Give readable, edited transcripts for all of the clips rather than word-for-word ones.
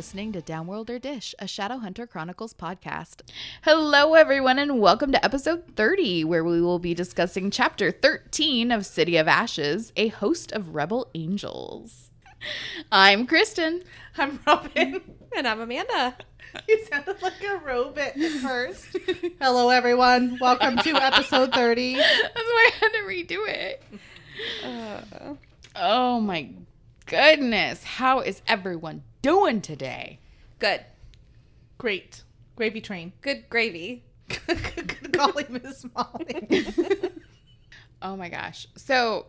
listening to Downworlder Dish, a Shadowhunters Chronicles podcast. Hello, everyone, and welcome to episode 30, where we will be discussing chapter 13 of City of Ashes, A Host of Rebel Angels. I'm Kristen. I'm Robin. And I'm Amanda. You sounded like a robot at first. Hello, everyone. Welcome to episode 30. That's why I had to redo it. Oh, my goodness. How is everyone doing today? Good. Great. Gravy train. Good gravy. Good golly, Miss Molly. Oh, my gosh. So,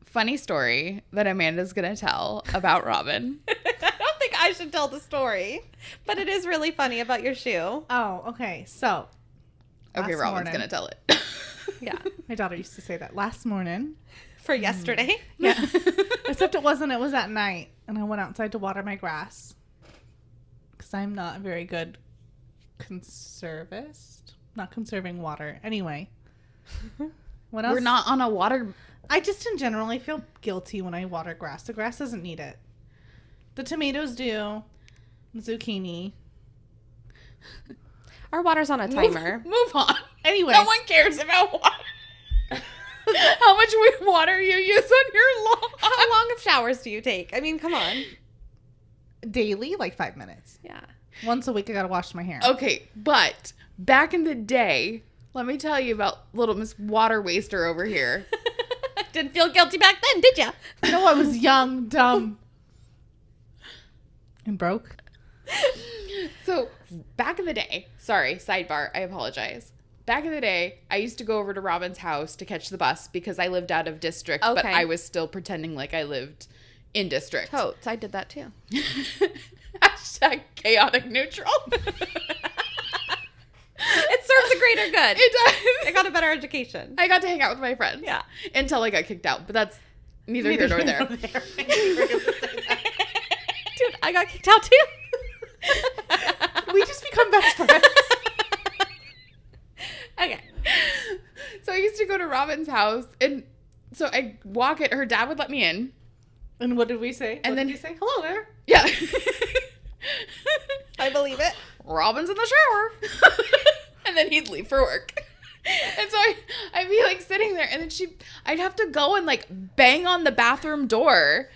funny story that Amanda's going to tell about Robin. I don't think I should tell the story, but it is really funny about your shoe. Oh, okay. So. Okay, Robin's going to tell it. Yeah. My daughter used to say that last morning. For yesterday. Yeah. Except it wasn't. It was at night. And I went outside to water my grass. Because I'm not a very good conservist. Not conserving water. Anyway. What else? We're not on a water... I just in general, I feel guilty when I water grass. The grass doesn't need it. The tomatoes do. Zucchini. Our water's on a timer. Move on. Anyway. No one cares about water. How much water you use on your lawn. How long of showers do you take? I mean, come on. Daily, like 5 minutes. Yeah. Once a week, I gotta wash my hair. Okay, but back in the day, let me tell you about little Miss Water Waster over here. Didn't feel guilty back then, did ya? No, I was young, dumb, and broke. So, back in the day, sorry, sidebar, I apologize. Back in the day, I used to go over to Robin's house to catch the bus because I lived out of district, but I was still pretending like I lived in district. Totes, I did that too. Hashtag chaotic neutral. It serves a greater good. It does. I got a better education. I got to hang out with my friends. Yeah. Until I got kicked out, but that's neither here nor there. Dude, I got kicked out too. We just become best friends. Okay. So I used to go to Robin's house, and so I walk it. Her dad would let me in. And what did we say? And then you say, hello there. Yeah. I believe it. Robin's in the shower. And then he'd leave for work. And so I'd be like sitting there, and then I'd have to go and like bang on the bathroom door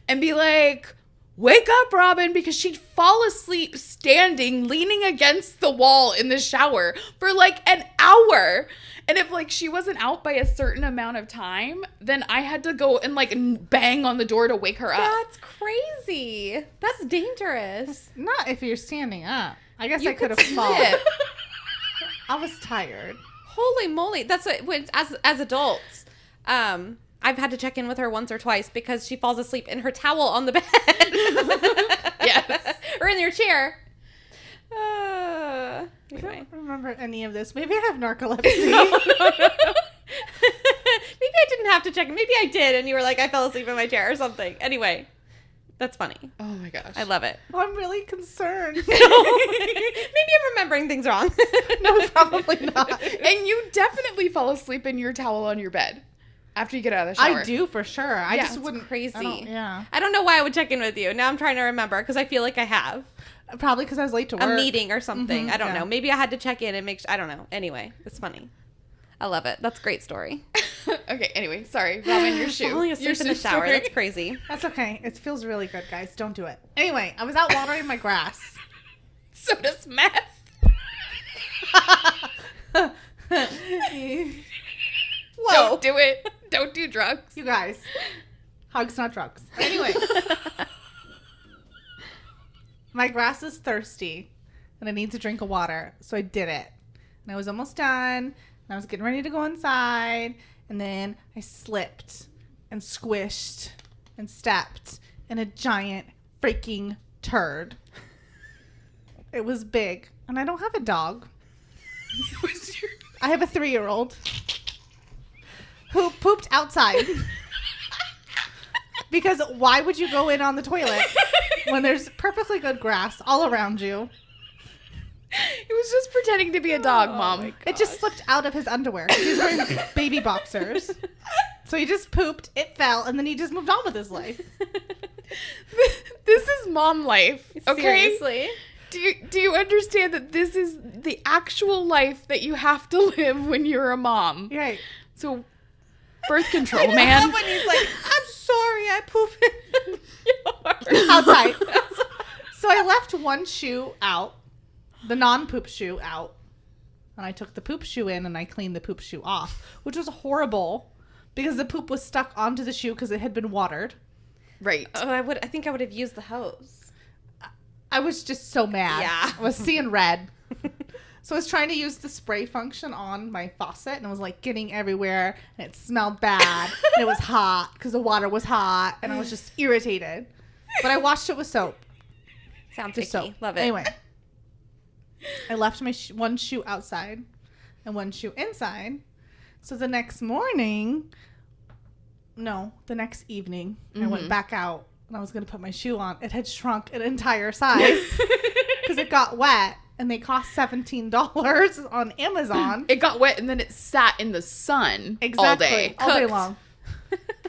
and be like, wake up, Robin, because she'd fall asleep standing, leaning against the wall in the shower for like an hour. And if like she wasn't out by a certain amount of time, then I had to go and like bang on the door to wake her up. That's crazy. That's dangerous. Not if you're standing up. I guess You I could have could fallen. slip. I was tired. Holy moly. That's what, as adults, I've had to check in with her once or twice because she falls asleep in her towel on the bed. Yes. Or in your chair. I Anyway. don't remember any of this. Maybe I have narcolepsy. No. Maybe I didn't have to check in. Maybe I did, and you were like, I fell asleep in my chair or something. Anyway, that's funny. Oh my gosh. I love it. Oh, I'm really concerned. Maybe I'm remembering things wrong. No, probably not. And you definitely fall asleep in your towel on your bed after you get out of the shower. I do for sure. I Yeah, just it's wouldn't. crazy. I I don't know why I would check in with you. Now I'm trying to remember because I feel like I have probably because I was late to work. a meeting or something. I don't yeah. know. Maybe I had to check in and make sure. I don't know. Anyway, it's funny. I love it. That's a great story. Okay, anyway, sorry. Robin, your shoe. Falling asleep in the shower. story. That's crazy. That's okay. It feels really good, guys. Don't do it. Anyway, I was out watering my grass. So does meth. Whoa. Don't do it. Don't do drugs. You guys. Hugs, not drugs. Anyway. My grass is thirsty, and I need to drink of water, so I did it. And I was almost done, and I was getting ready to go inside, and then I slipped and squished and stepped in a giant freaking turd. It was big, and I don't have a dog. I have a 3-year-old who pooped outside. Because why would you go in on the toilet when there's perfectly good grass all around you? He was just pretending to be a dog, Mom. It just slipped out of his underwear. He's wearing baby boxers. So he just pooped, it fell, and then he just moved on with his life. This is mom life. Okay. Seriously. Do you understand that this is the actual life that you have to live when you're a mom? Right. So, birth control, man. When he's like, I'm sorry, I pooped in the yard. Outside. So I left one shoe out, the non-poop shoe out, and I took the poop shoe in and I cleaned the poop shoe off, which was horrible because the poop was stuck onto the shoe because it had been watered. Right. Oh, I think I would have used the hose. I was just so mad. Yeah. I was seeing red. So I was trying to use the spray function on my faucet and it was like getting everywhere and it smelled bad and it was hot because the water was hot and I was just irritated. But I washed it with soap. Sounds Just icky. soap. Love it. Anyway, I left my one shoe outside and one shoe inside. So the next morning, the next evening, I went back out and I was going to put my shoe on. It had shrunk an entire size because it got wet and they cost $17 on Amazon. It got wet and then it sat in the sun all day. All day Cooked. long.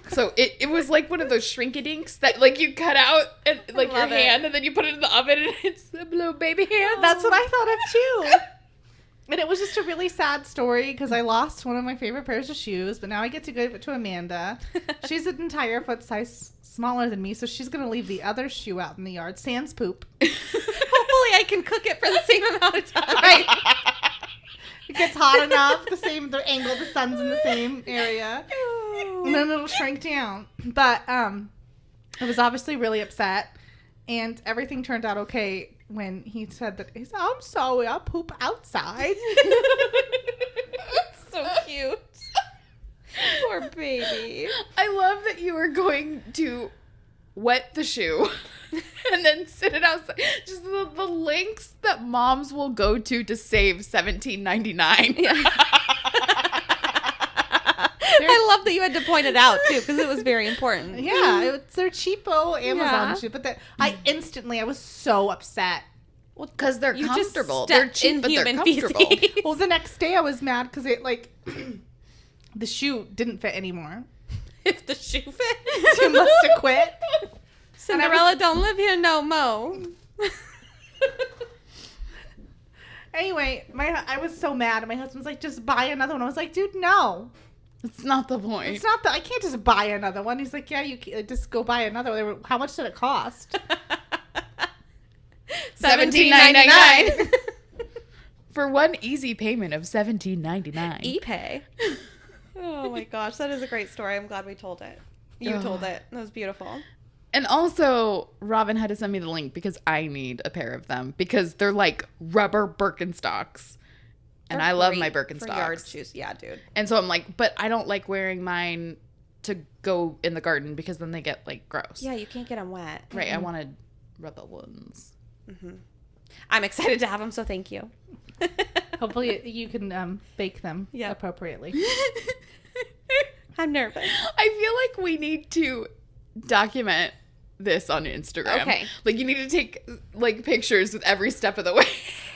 So it was like one of those shrinkadinks that like you cut out and like your love it. hand and then you put it in the oven and it's a little baby hand. That's what I thought of too. And it was just a really sad story because I lost one of my favorite pairs of shoes, but now I get to give it to Amanda. She's an entire foot size smaller than me, so she's going to leave the other shoe out in the yard. Sans poop. Hopefully I can cook it for the same amount of time. Right. It gets hot enough, the angle of the sun's in the same area. And then it'll shrink down. But I was obviously really upset, and everything turned out okay when he said that, I'm sorry, I poop outside. So cute. Poor baby. I love that you were going to wet the shoe and then sit it outside. Just the lengths that moms will go to save $17.99. Yeah. I love that you had to point it out too because it was very important. Yeah, it's their cheapo Amazon Yeah. shoe. But I was so upset. Well, because they're You just comfortable. stepped They're cheap, in but they're human comfortable. feces. Well, the next day I was mad because it the shoe didn't fit anymore. If the shoe fit. She must have quit. Cinderella don't live here no mo. Anyway, I was so mad, and my husband's like, just buy another one. I was like, dude, no. It's not the point. It's not that I can't just buy another one. He's like, yeah, you can, just go buy another one. How much did it cost? $17.99. For one easy payment of $17.99. ePay. Oh my gosh, that is a great story. I'm glad we told it. You told it. That was beautiful. And also, Robin had to send me the link because I need a pair of them because they're like rubber Birkenstocks. And They're I love great my for Birkenstocks. yard shoes. Yeah, dude. And so I'm like, but I don't like wearing mine to go in the garden because then they get like gross. Yeah, you can't get them wet. Right. I wanted rubber ones. I'm excited to have them, so thank you. Hopefully you can bake them Yeah. appropriately. I'm nervous. I feel like we need to document this on Instagram. Okay. Like you need to take like pictures with every step of the way.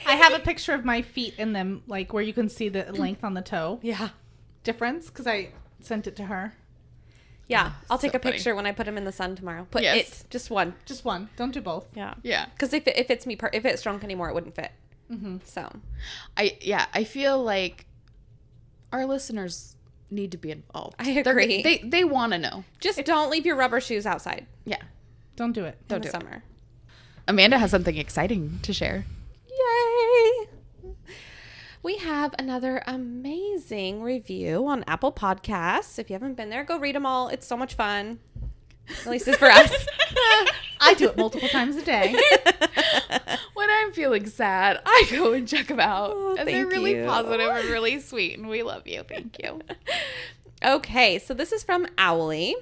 I have a picture of my feet in them, like where you can see the length on the toe Yeah. difference, because I sent it to her. Yeah, I'll take So a picture when I put them in the sun tomorrow. Put Yes. it, just one. Just one. Don't do both. Yeah. Yeah. Because if it's shrunk anymore, it wouldn't fit. So. I feel like our listeners need to be involved. I agree. They want to know. Just don't leave your rubber shoes outside Yeah. Don't do it. in do the it. summer. Amanda has something exciting to share. Yay! We have another amazing review on Apple Podcasts. If you haven't been there, go read them all. It's so much fun. At least it's for us. I do it multiple times a day. When I'm feeling sad, I go and check them out. Oh, and they're thank really you. positive and really sweet. And we love you. Thank you. Okay, so this is from Owly.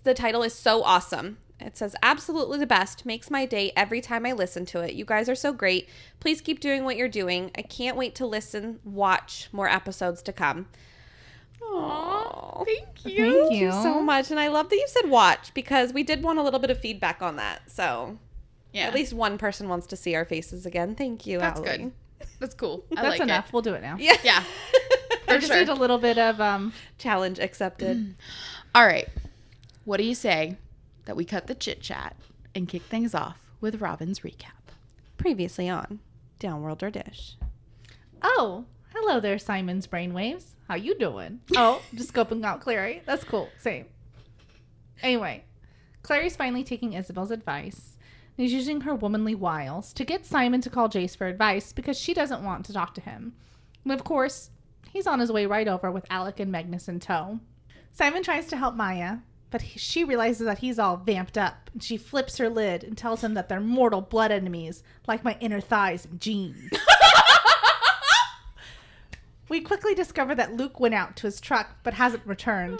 The title is So Awesome. It says, absolutely the best. Makes my day every time I listen to it. You guys are so great. Please keep doing what you're doing. I can't wait to watch more episodes to come. Aww. Thank you. Thank Thank you so much. And I love that you said watch because we did want a little bit of feedback on that. So Yeah. at least one person wants to see our faces again. Thank you, That's Owly. good. That's cool. I That's like enough. it. We'll do it now. Yeah. Yeah. I For just sure. need a little bit of Challenge accepted. All right. What do you say that we cut the chit-chat and kick things off with Robin's recap. Previously on Downworlder Dish. Oh, hello there, Simon's brainwaves. How you doing? Oh, just scoping out Clary. That's cool. Same. Anyway, Clary's finally taking Isabel's advice and is using her womanly wiles to get Simon to call Jace for advice because she doesn't want to talk to him. And of course, he's on his way right over with Alec and Magnus in tow. Simon tries to help Maya, but she realizes that he's all vamped up, and she flips her lid and tells him that they're mortal blood enemies, like my inner thighs and jeans. We quickly discover that Luke went out to his truck, but hasn't returned.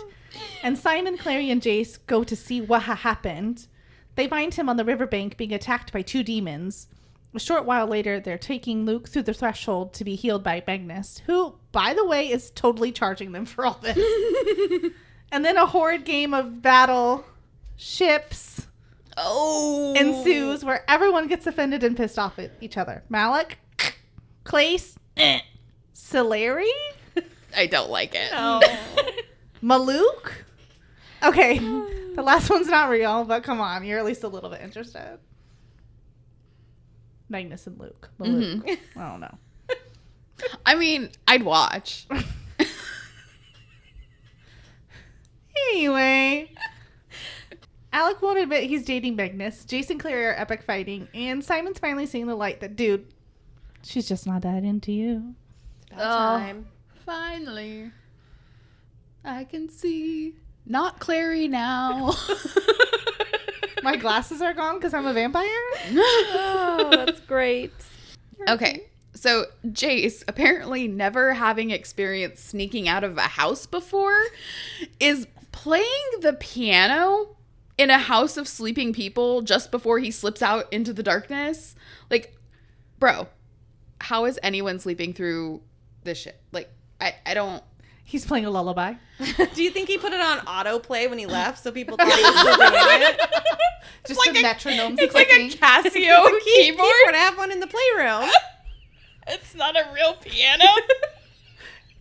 And Simon, Clary, and Jace go to see what happened. They find him on the riverbank being attacked by 2 demons. A short while later, they're taking Luke through the threshold to be healed by Magnus, who, by the way, is totally charging them for all this. And then a horrid game of battle ships ensues where everyone gets offended and pissed off at each other. Malik, Clace, Solari, I don't like it. No. Maluk. Okay, the last one's not real, but come on, you're at least a little bit interested. Magnus and Luke. Maluk. I don't know. I mean, I'd watch. Anyway, Alec won't admit he's dating Magnus. Jace and Clary are epic fighting, and Simon's finally seeing the light that, dude, she's just not that into you. About time. Finally. I can see. Not Clary now. My glasses are gone because I'm a vampire? Oh, that's great. Okay. So Jace, apparently never having experienced sneaking out of a house before, is playing the piano in a house of sleeping people just before he slips out into the darkness. Like, bro, how is anyone sleeping through this shit? Like, I don't... He's playing a lullaby. Do you think he put it on autoplay when he left so people thought he was still doing it? Just like the metronome. It's like a Casio It's a keyboard. keyboard. I have one in the playroom. It's not a real piano.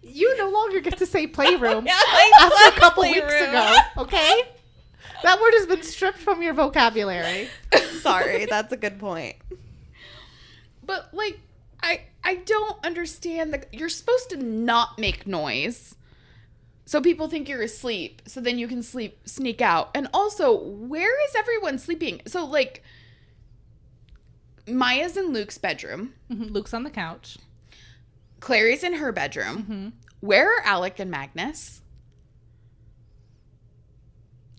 You no longer get to say playroom Yeah, after a couple weeks playroom. ago, okay? That word has been stripped from your vocabulary. Sorry, that's a good point. But, like, I don't understand. You're supposed to not make noise. So people think you're asleep. So then you can sneak out. And also, where is everyone sleeping? So, like, Maya's in Luke's bedroom. Mm-hmm. Luke's on the couch. Clary's in her bedroom. Mm-hmm. Where are Alec and Magnus?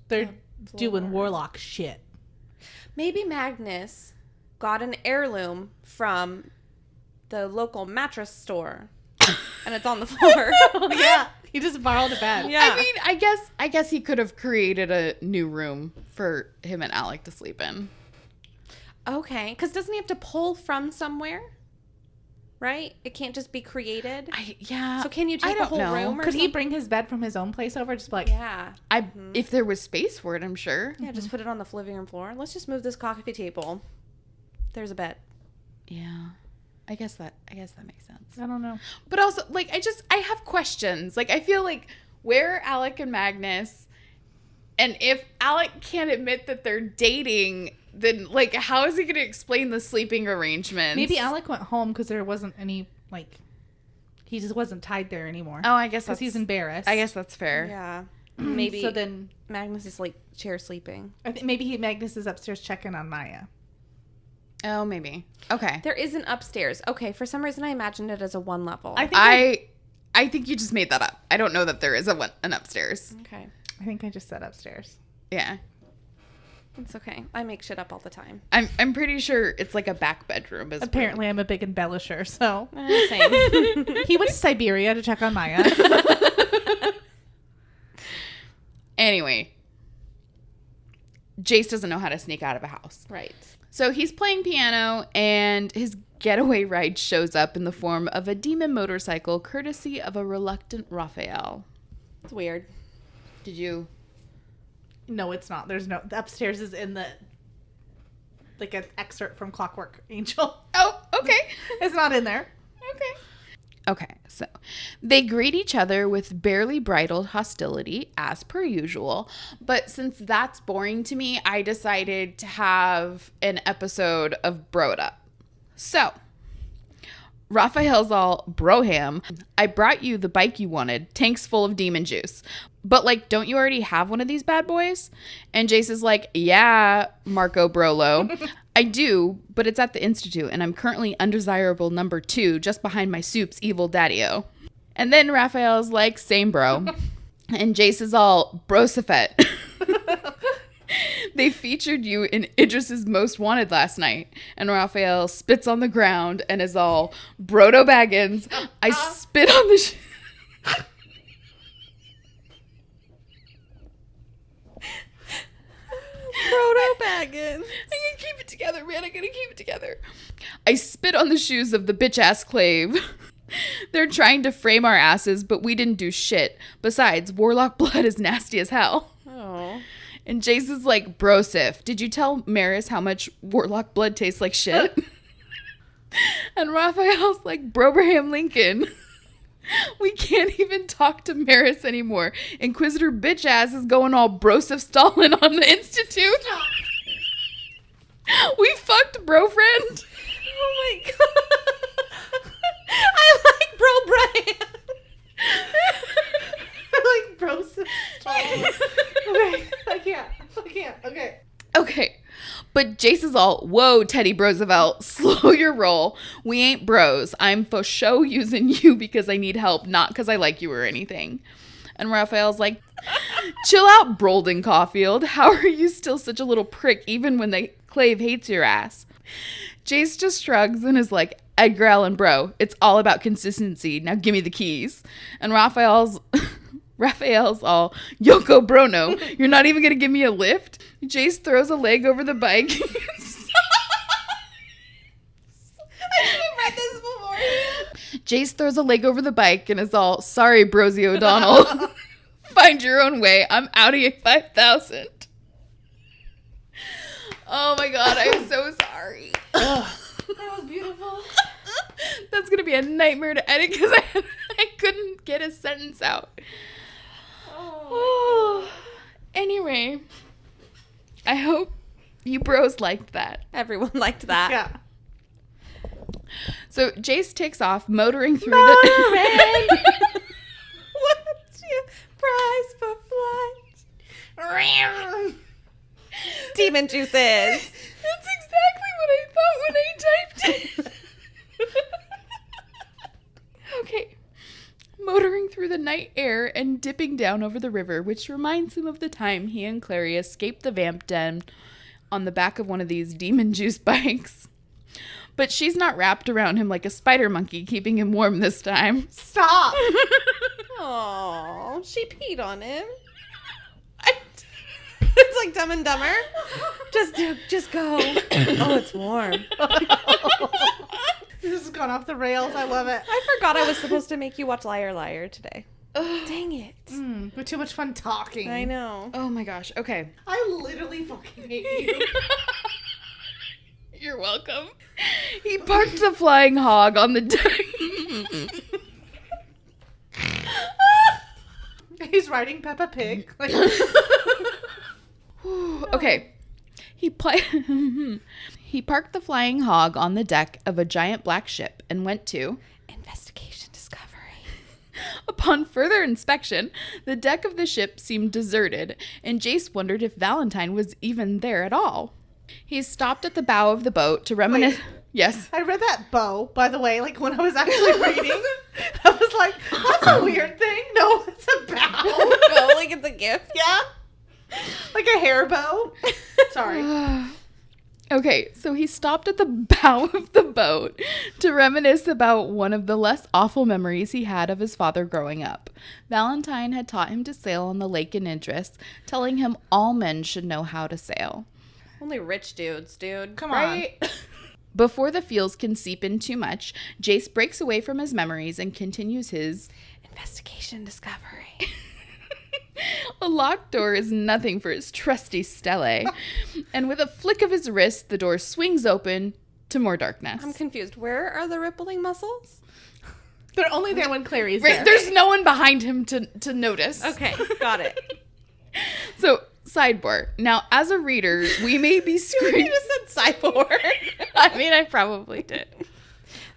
They're doing warlock shit. Maybe Magnus got an heirloom from the local mattress store and it's on the floor. Yeah, he just borrowed a bed. Yeah. I mean, I guess he could have created a new room for him and Alec to sleep in. Okay, because doesn't he have to pull from somewhere? Right? It can't just be created. Yeah. So can you I take a don't whole know. room or Could he something? bring his bed from his own place over? Just be like, Yeah. If there was space for it, I'm sure. Yeah, just put it on the living room floor. Let's just move this coffee table. There's a bed. Yeah. I guess that makes sense. I don't know. But also, like, I have questions. Like, I feel like, where are Alec and Magnus? And if Alec can't admit that they're dating, then, like, how is he going to explain the sleeping arrangements? Maybe Alec went home because there wasn't any, like, he just wasn't tied there anymore. Oh, I guess because he's embarrassed. I guess that's fair. Yeah. Maybe So then, Magnus is like chair sleeping. I think maybe Magnus is upstairs checking on Maya. Oh, maybe. Okay. There is an upstairs. Okay, for some reason I imagined it as a 1 level. I think you just made that up. I don't know that there is an upstairs. Okay. I think I just said upstairs. Yeah. It's okay. I make shit up all the time. I'm pretty sure it's like a back bedroom. Apparently, I'm a big embellisher, so. Same. He went to Siberia to check on Maya. Anyway, Jace doesn't know how to sneak out of a house. Right. So he's playing piano, and his getaway ride shows up in the form of a demon motorcycle, courtesy of a reluctant Raphael. It's weird. Did you? No, it's not. There's no. The upstairs is in the. Like an excerpt from Clockwork Angel. Oh, okay. It's not in there. Okay. Okay, so they greet each other with barely bridled hostility, as per usual. But since that's boring to me, I decided to have an episode of Bro It Up. So, Raphael's all, Broham, I brought you the bike you wanted, tanks full of demon juice. But, like, don't you already have one of these bad boys? And Jace is like, yeah, Marco Brolo. I do, but it's at the Institute, and I'm currently undesirable number 2, just behind my soup's evil daddy-o. And then Raphael's like, same bro. And Jace is all, Brosifet. They featured you in Idris's Most Wanted last night. And Raphael spits on the ground and is all, Brodo Baggins, I spit on the... Brodo Baggins. I gotta keep it together, man. I gotta keep it together. I spit on the shoes of the bitch-ass Clave. They're trying to frame our asses, but we didn't do shit. Besides, Warlock blood is nasty as hell. Oh. And Jace is like, Brosif, did you tell Maris how much Warlock blood tastes like shit? And Raphael's like, Brobraham Lincoln. We can't even talk to Maris anymore. Inquisitor bitch ass is going all Brosif Stalin on the Institute. We fucked, bro friend. Oh my god. I like Bro Brian. I like Broseph. Okay, I can't. Okay. Okay. But Jace is all, whoa, Teddy Roosevelt, slow your roll. We ain't bros. I'm for show using you because I need help, not because I like you or anything. And Raphael's like, chill out, Brolden Caulfield. How are you still such a little prick even when the Clave hates your ass? Jace just shrugs and is like, Edgar Allan bro, it's all about consistency. Now give me the keys. And Raphael's all, Yoko Brono, you're not even going to give me a lift? Jace throws a leg over the bike. I didn't read this beforehand. Jace throws a leg over the bike and is all, sorry, Brosie O'Donnell. Find your own way. I'm out of your 5,000. Oh my god, I'm so sorry. That was beautiful. That's going to be a nightmare to edit because I couldn't get a sentence out. Oh. Anyway, I hope you bros liked that. Everyone liked that. Yeah. So Jace takes off, motoring through the... What's your price for flight? Demon juices. That's exactly what I thought when I typed it. Okay. Motoring through the night air and dipping down over the river, which reminds him of the time he and Clary escaped the vamp den on the back of one of these demon juice bikes. But she's not wrapped around him like a spider monkey, keeping him warm this time. Stop. Oh, she peed on him. It's like Dumb and Dumber. Just go. Oh, it's warm. This has gone off the rails. I love it. I forgot I was supposed to make you watch Liar Liar today. Dang it. We're too much fun talking. I know. Oh my gosh. Okay. I literally fucking hate you. You're welcome. He parked the flying hog on the deck. He's riding Peppa Pig. Like, okay. He parked the flying hog on the deck of a giant black ship and went to Investigation Discovery. Upon further inspection, the deck of the ship seemed deserted, and Jace wondered if Valentine was even there at all. He stopped at the bow of the boat to reminisce. Wait. Yes. I read that bow, by the way, like when I was actually reading. I was like, that's a weird thing. No, it's a bow. Oh, like it's a gift? Yeah. Like a hair bow. Sorry. Okay, so he stopped at the bow of the boat to reminisce about one of the less awful memories he had of his father growing up. Valentine had taught him to sail on the lake in Idris, telling him all men should know how to sail. Only rich dudes, dude. Come Right? Before the feels can seep in too much, Jace breaks away from his memories and continues his Investigation Discovery. A locked door is nothing for his trusty Stelle. And with a flick of his wrist, the door swings open to more darkness. I'm confused. Where are the rippling muscles? They're only there when Clary's Right, there. there's no one behind him to notice. Okay, got it. So, sidebar. Now, as a reader, we may be You screaming. just said cyborg. I mean, I probably did.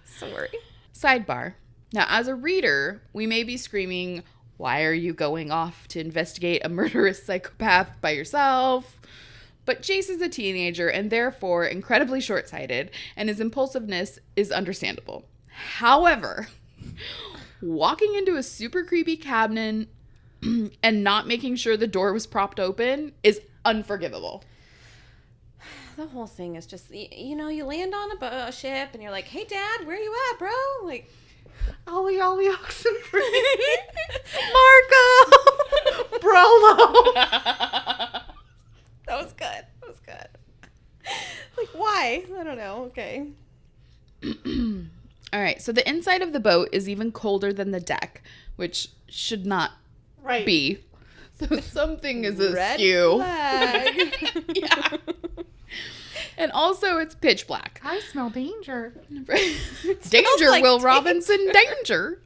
Sorry. Sidebar. Now, as a reader, we may be screaming, why are you going off to investigate a murderous psychopath by yourself? But Jace is a teenager and therefore incredibly short-sighted, and his impulsiveness is understandable. However, walking into a super creepy cabinet and not making sure the door was propped open is unforgivable. The whole thing is just, you know, you land on a ship and you're like, hey, Dad, where you at, bro? Like, Ollie, oxen free. Marco! Brolo. That was good. That was good. Like, why? I don't know. Okay. All right, so the inside of the boat is even colder than the deck, which should not be. So something is askew. Flag. Yeah. And also, it's pitch black. I smell danger. Danger, like Will danger. Robinson, danger.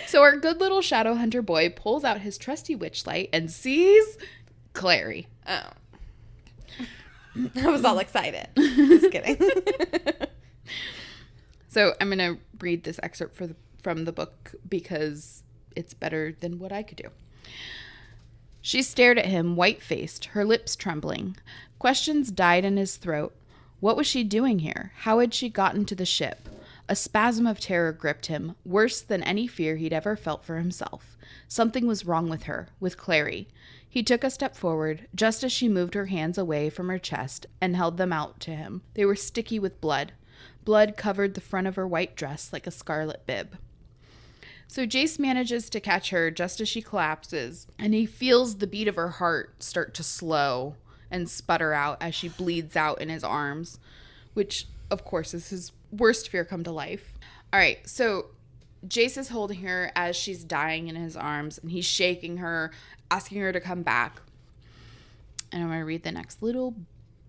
So our good little shadow hunter boy pulls out his trusty witchlight and sees Clary. Oh. I was all excited. Just kidding. So I'm going to read this excerpt from the book because it's better than what I could do. She stared at him, white-faced, her lips trembling. Questions died in his throat. What was she doing here? How had she gotten to the ship? A spasm of terror gripped him, worse than any fear he'd ever felt for himself. Something was wrong with her, with Clary. He took a step forward, just as she moved her hands away from her chest and held them out to him. They were sticky with blood. Blood covered the front of her white dress like a scarlet bib. So Jace manages to catch her just as she collapses, and he feels the beat of her heart start to slow and sputter out as she bleeds out in his arms, which, of course, is his worst fear come to life. All right, so Jace is holding her as she's dying in his arms, and he's shaking her, asking her to come back. And I'm going to read the next little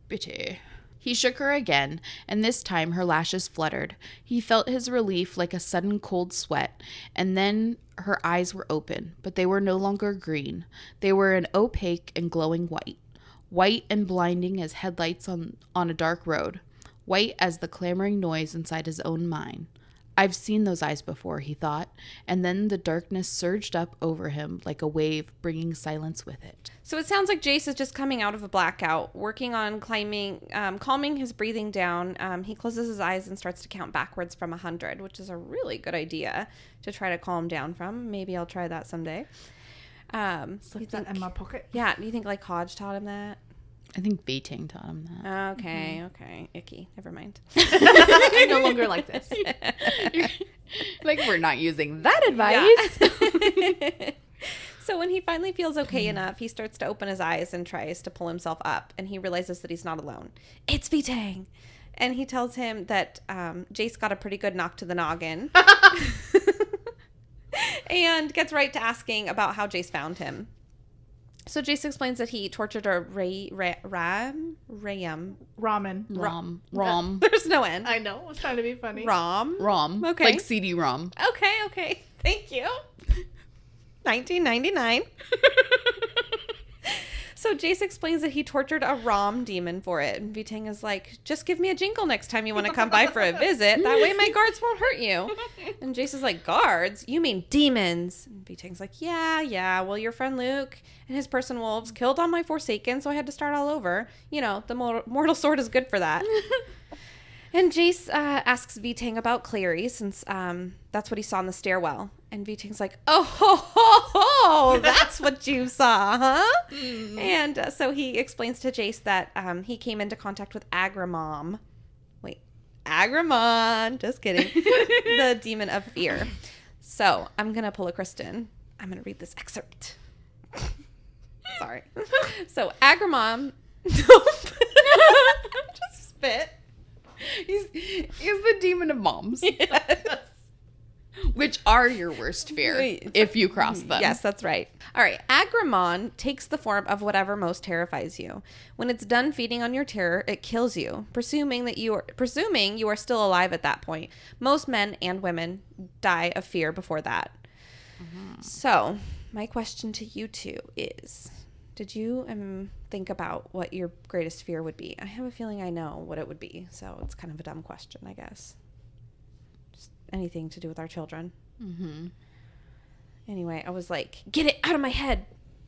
bitty. He shook her again, and this time her lashes fluttered. He felt his relief like a sudden cold sweat, and then her eyes were open, but they were no longer green. They were an opaque and glowing white. White and blinding as headlights on a dark road. White as the clamoring noise inside his own mind. I've seen those eyes before, he thought, and then the darkness surged up over him like a wave, bringing silence with it. So it sounds like Jace is just coming out of a blackout, working on calming his breathing down. He closes his eyes and starts to count backwards from 100, which is a really good idea to try to calm down from. Maybe I'll try that someday. Slip that in my pocket. Yeah, do you think like Hodge taught him that? I think Baiting taught him that. Okay. Icky. Never mind. I no longer like this. Like, we're not using that advice. Yeah. So when he finally feels okay enough, he starts to open his eyes and tries to pull himself up, and he realizes that he's not alone. It's Vitang! And he tells him that Jace got a pretty good knock to the noggin. And gets right to asking about how Jace found him. So Jace explains that he tortured a Ramen. Rom. There's no N. I know. I was trying to be funny. Rom. Okay. Like CD-ROM. Okay. Thank you. 1999. So Jace explains that he tortured a Rom demon for it. And Vitang is like, just give me a jingle next time you want to come by for a visit. That way my guards won't hurt you. And Jace is like, guards? You mean demons? And Vitang's like, yeah. Well, your friend Luke and his person wolves killed all my Forsaken, so I had to start all over. You know, the mortal sword is good for that. And Jace asks Vitang about Clary, since that's what he saw in the stairwell. And Vitang's like, oh, that's what you saw, huh? And so he explains to Jace that he came into contact with Agramon. Wait, Agramon. Just kidding. The demon of fear. So I'm going to pull a Kristen. I'm going to read this excerpt. Sorry. So Agramon. Just spit. He's the demon of moms. Yes. Which are your worst fear if you cross them. Yes, that's right. All right. Agramon takes the form of whatever most terrifies you. When it's done feeding on your terror, it kills you, presuming you are still alive at that point. Most men and women die of fear before that. Mm-hmm. So, my question to you two is, did you think about what your greatest fear would be? I have a feeling I know what it would be, so it's kind of a dumb question, I guess. Just anything to do with our children. Mm-hmm. Anyway, I was like, get it out of my head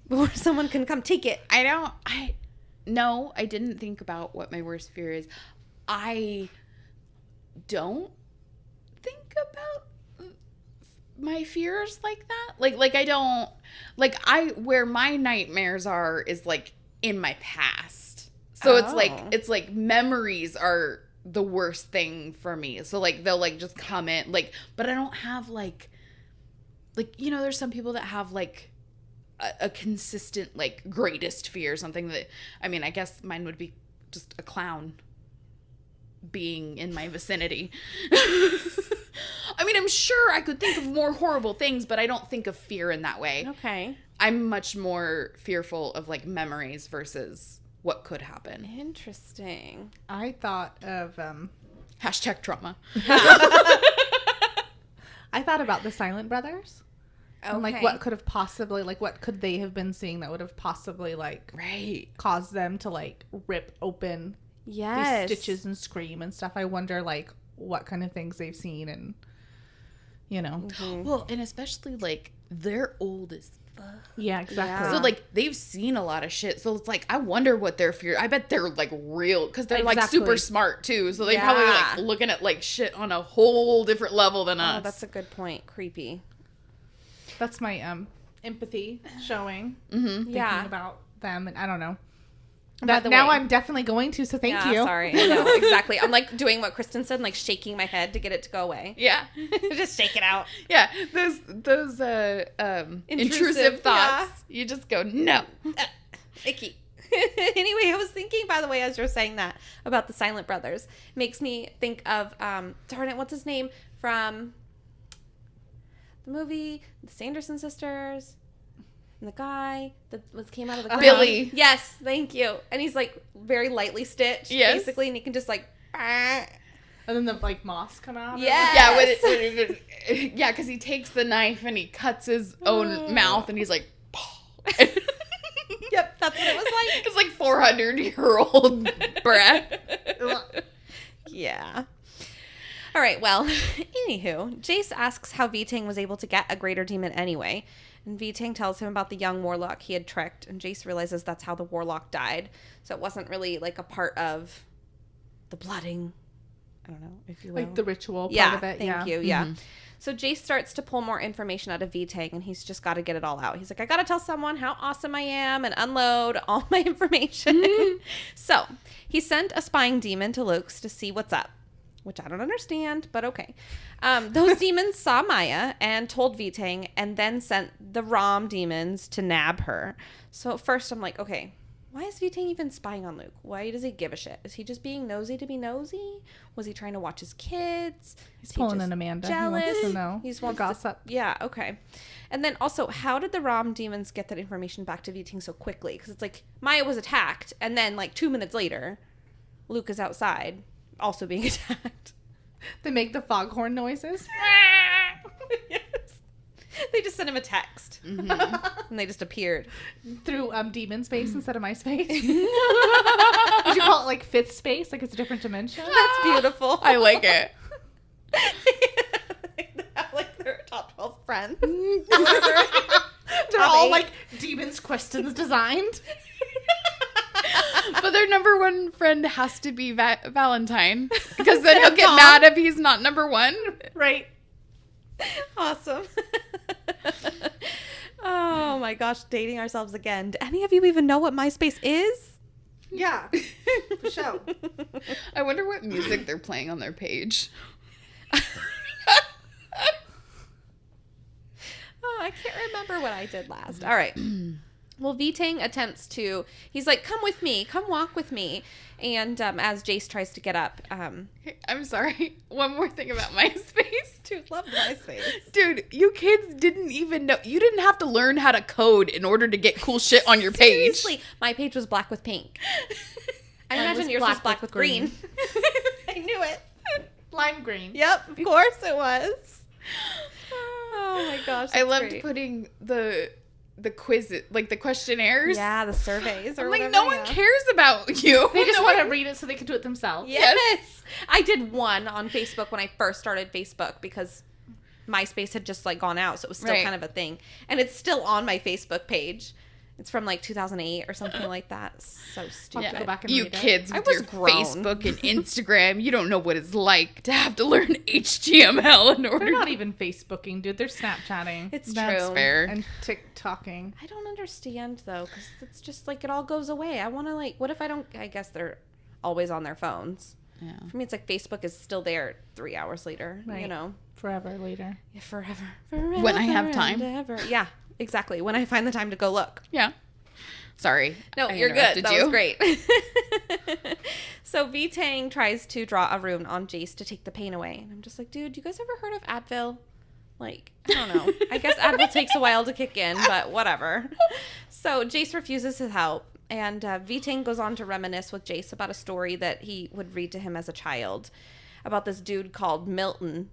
before someone can come take it. No, I didn't think about what my worst fear is. I don't think about my fears like that. Like I don't, where my nightmares are is like in my past. So it's like memories are the worst thing for me. So like they'll like just come in but I don't have like there's some people that have like a consistent like greatest fear, something that, I mean, I guess mine would be just a clown being in my vicinity. I mean, I'm sure I could think of more horrible things, but I don't think of fear in that way. Okay. I'm much more fearful of like memories versus what could happen. Interesting. I thought of #trauma. I thought about the Silent Brothers. Okay. And like what could have possibly, like what could they have been seeing that would have possibly like caused them to like rip open these stitches and scream and stuff. I wonder like what kind of things they've seen and Mm-hmm. Well, and especially like they're old as fuck. Yeah, exactly. So like they've seen a lot of shit. So it's like I wonder what their fear. I bet they're like real because they're like super smart too. So they probably like looking at like shit on a whole different level than us. Oh, that's a good point. Creepy. That's my empathy showing. Mm-hmm. Thinking about them, and I don't know. Now I'm definitely going to, so thank you. Sorry. I know, exactly. I'm like doing what Kristen said, like shaking my head to get it to go away. Yeah. Just shake it out. Yeah. Those intrusive thoughts. Yeah. You just go, no. Icky. Anyway, I was thinking, by the way, as you're saying that, about the Silent Brothers. Makes me think of, darn it, what's his name? From the movie, the Sanderson sisters. And the guy that came out of the ground. Billy. Yes, thank you. And he's like very lightly stitched, basically, and he can just like. And then the like moths come out. Yes. Yeah, yeah, because he takes the knife and he cuts his own mouth and he's like. Yep, that's what it was like. It's like 400-year-old breath. Yeah. All right. Well, anywho, Jace asks how V-Tang was able to get a greater demon anyway. And V-Tang tells him about the young warlock he had tricked, and Jace realizes that's how the warlock died. So it wasn't really like a part of the blooding. I don't know if you will. Like the ritual part of it. Thank you. Yeah. Mm-hmm. So Jace starts to pull more information out of V-Tang, and he's just got to get it all out. He's like, I got to tell someone how awesome I am and unload all my information. So he sent a spying demon to Lux to see what's up. Which I don't understand, but okay. Those demons saw Maya and told V-Tang, and then sent the Rom demons to nab her. So at first I'm like, okay, why is V-Tang even spying on Luke? Why does he give a shit? Is he just being nosy to be nosy? Was he trying to watch his kids? He's pulling an Amanda. Jealous? He wants to know. He just wants gossip. Yeah, okay. And then also, how did the Rom demons get that information back to V-Tang so quickly? Because it's like Maya was attacked, and then like 2 minutes later, Luke is outside. Also being attacked. They make the foghorn noises. Yes. They just sent him a text. Mm-hmm. And they just appeared. Through Demonspace instead of MySpace. Would you call it like fifth space? Like it's a different dimension? That's beautiful. I like it. They have like their top 12 friends. They're all like demons questions designed. But their number one friend has to be Valentine. Because then he'll get mad if he's not number one. Right. Awesome. Oh my gosh, dating ourselves again. Do any of you even know what MySpace is? Yeah. For sure. I wonder what music they're playing on their page. Oh, I can't remember what I did last. All right. Well, V-Tang attempts to, he's like, come with me, come walk with me. And as Jace tries to get up. I'm sorry. One more thing about MySpace. loved MySpace. Dude, you kids didn't even know. You didn't have to learn how to code in order to get cool shit on your page. Seriously, my page was black with pink. I Mine imagine was yours was black with green. I knew it. Lime green. Yep, of course it was. Oh my gosh. I loved great. putting the quiz, like the questionnaires. Yeah, the surveys or I'm whatever. like, no one cares about you. They just No want one- to read it so they can do it themselves. Yes. I did one on Facebook when I first started Facebook because MySpace had just like gone out, so it was still Right. kind of a thing. And it's still on my Facebook page. It's from like 2008 or something like that. So stupid. Yeah. Go back and You read it. kids I with was your grown. Facebook and Instagram, you don't know what it's like to have to learn HTML in order. They're not even Facebooking, dude. They're Snapchatting. It's That's true. fair. And TikToking. I don't understand though, because it's just like it all goes away. I want to like, what if I don't? I guess they're always on their phones. Yeah. For me, it's like Facebook is still there 3 hours later. You Right. know, Forever later. yeah, forever. When I have time. and ever. Yeah, exactly. When I find the time to go look. Yeah. Sorry. No, I you're good. interrupted That you. was great. So V-Tang tries to draw a rune on Jace to take the pain away. And I'm just like, dude, you guys ever heard of Advil? Like, I don't know. I guess Advil takes a while to kick in, but whatever. So Jace refuses his help. And V-Tang goes on to reminisce with Jace about a story that he would read to him as a child about this dude called Milton.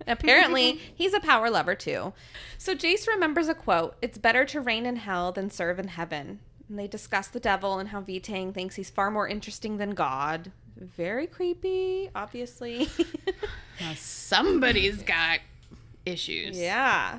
Apparently, he's a power lover too. So Jace remembers a quote, "It's better to reign in hell than serve in heaven." And they discuss the devil and how V-Tang thinks he's far more interesting than God. Very creepy, obviously. Now, somebody's got issues. Yeah.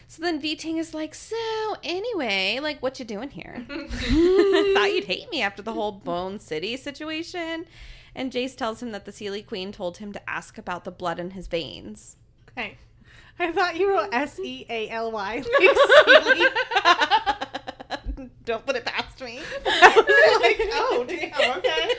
So then V-Tang is like, so anyway, like, what you doing here? Thought you'd hate me after the whole Bone City situation. And Jace tells him that the Sealy Queen told him to ask about the blood in his veins. Okay. I thought you wrote SEALY. Don't put it past me. I was like, oh, damn, okay.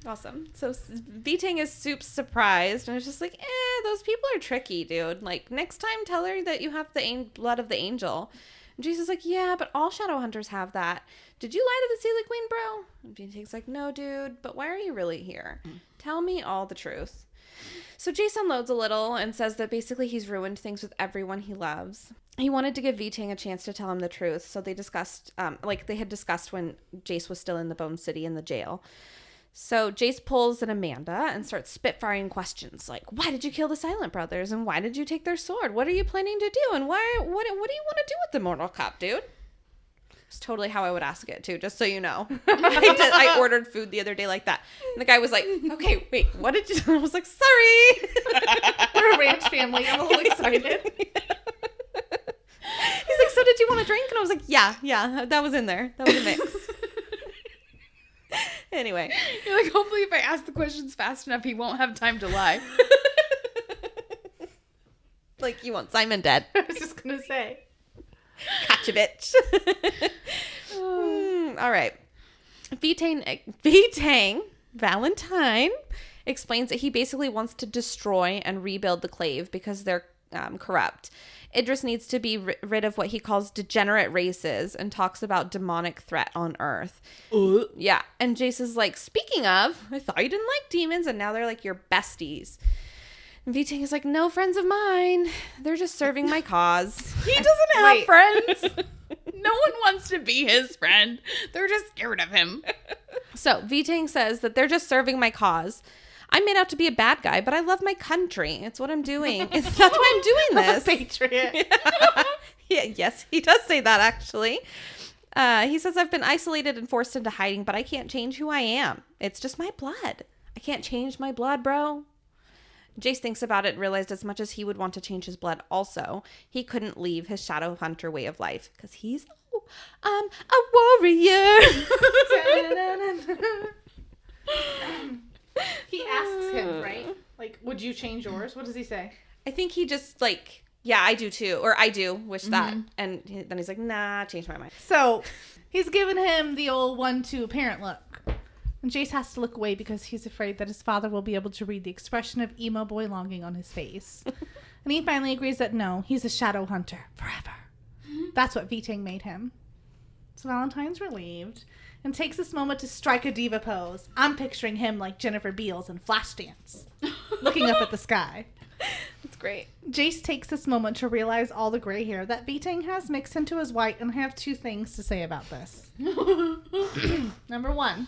Awesome. So V-Tang is super surprised and it's just like, those people are tricky, dude. Like, next time tell her that you have the blood of the angel. And Jace is like, yeah, but all Shadowhunters have that. Did you lie to the Sealy Queen, bro? And V-Tang's like, no, dude, but why are you really here? Tell me all the truth. So Jace unloads a little and says that basically he's ruined things with everyone he loves. He wanted to give V-Tang a chance to tell him the truth, so they discussed, they had discussed when Jace was still in the Bone City in the jail. So Jace pulls an Amanda and starts spitfiring questions like, why did you kill the Silent Brothers? And why did you take their sword? What are you planning to do? And what do you want to do with the Mortal Cop, dude? It's totally how I would ask it, too, just so you know. I ordered food the other day like that. And the guy was like, okay, wait, what did you do? I was like, sorry. We're a ranch family. I'm a little excited. He's like, so did you want a drink? And I was like, yeah, that was in there. That was a mix. Anyway. You're like, hopefully if I ask the questions fast enough, he won't have time to lie. Like, you want Simon dead. I was just going to say. Gotcha, bitch. All right. V-Tang Valentine explains that he basically wants to destroy and rebuild the Clave because they're corrupt. Idris needs to be rid of what he calls degenerate races and talks about demonic threat on Earth. Yeah. And Jace is like, speaking of, I thought you didn't like demons and now they're like your besties. And V-Tang is like, no friends of mine. They're just serving my cause. He doesn't have Wait. friends. No one wants to be his friend. They're just scared of him. So V-Tang says that they're just serving my cause. I'm made out to be a bad guy, but I love my country. It's what I'm doing. That's why I'm doing this. Patriot. Yeah, yes, he does say that, actually. He says, I've been isolated and forced into hiding, but I can't change who I am. It's just my blood. I can't change my blood, bro. Jace thinks about it and realized as much as he would want to change his blood also, he couldn't leave his Shadowhunter way of life because he's a warrior. He asks him, right? Like, would you change yours? What does he say? I think he just like, yeah, I do too. Or I do wish that. And then he's like, nah, change my mind. So, he's giving him the old 1-2 parent look. And Jace has to look away because he's afraid that his father will be able to read the expression of emo boy longing on his face. And he finally agrees that no, he's a shadow hunter forever. That's what V-Tang made him. So Valentine's relieved. and takes this moment to strike a diva pose. I'm picturing him like Jennifer Beals in Flashdance, looking up at the sky. That's great. Jace takes this moment to realize all the gray hair that V-Tang has mixed into his white, and I have 2 things to say about this. Number 1,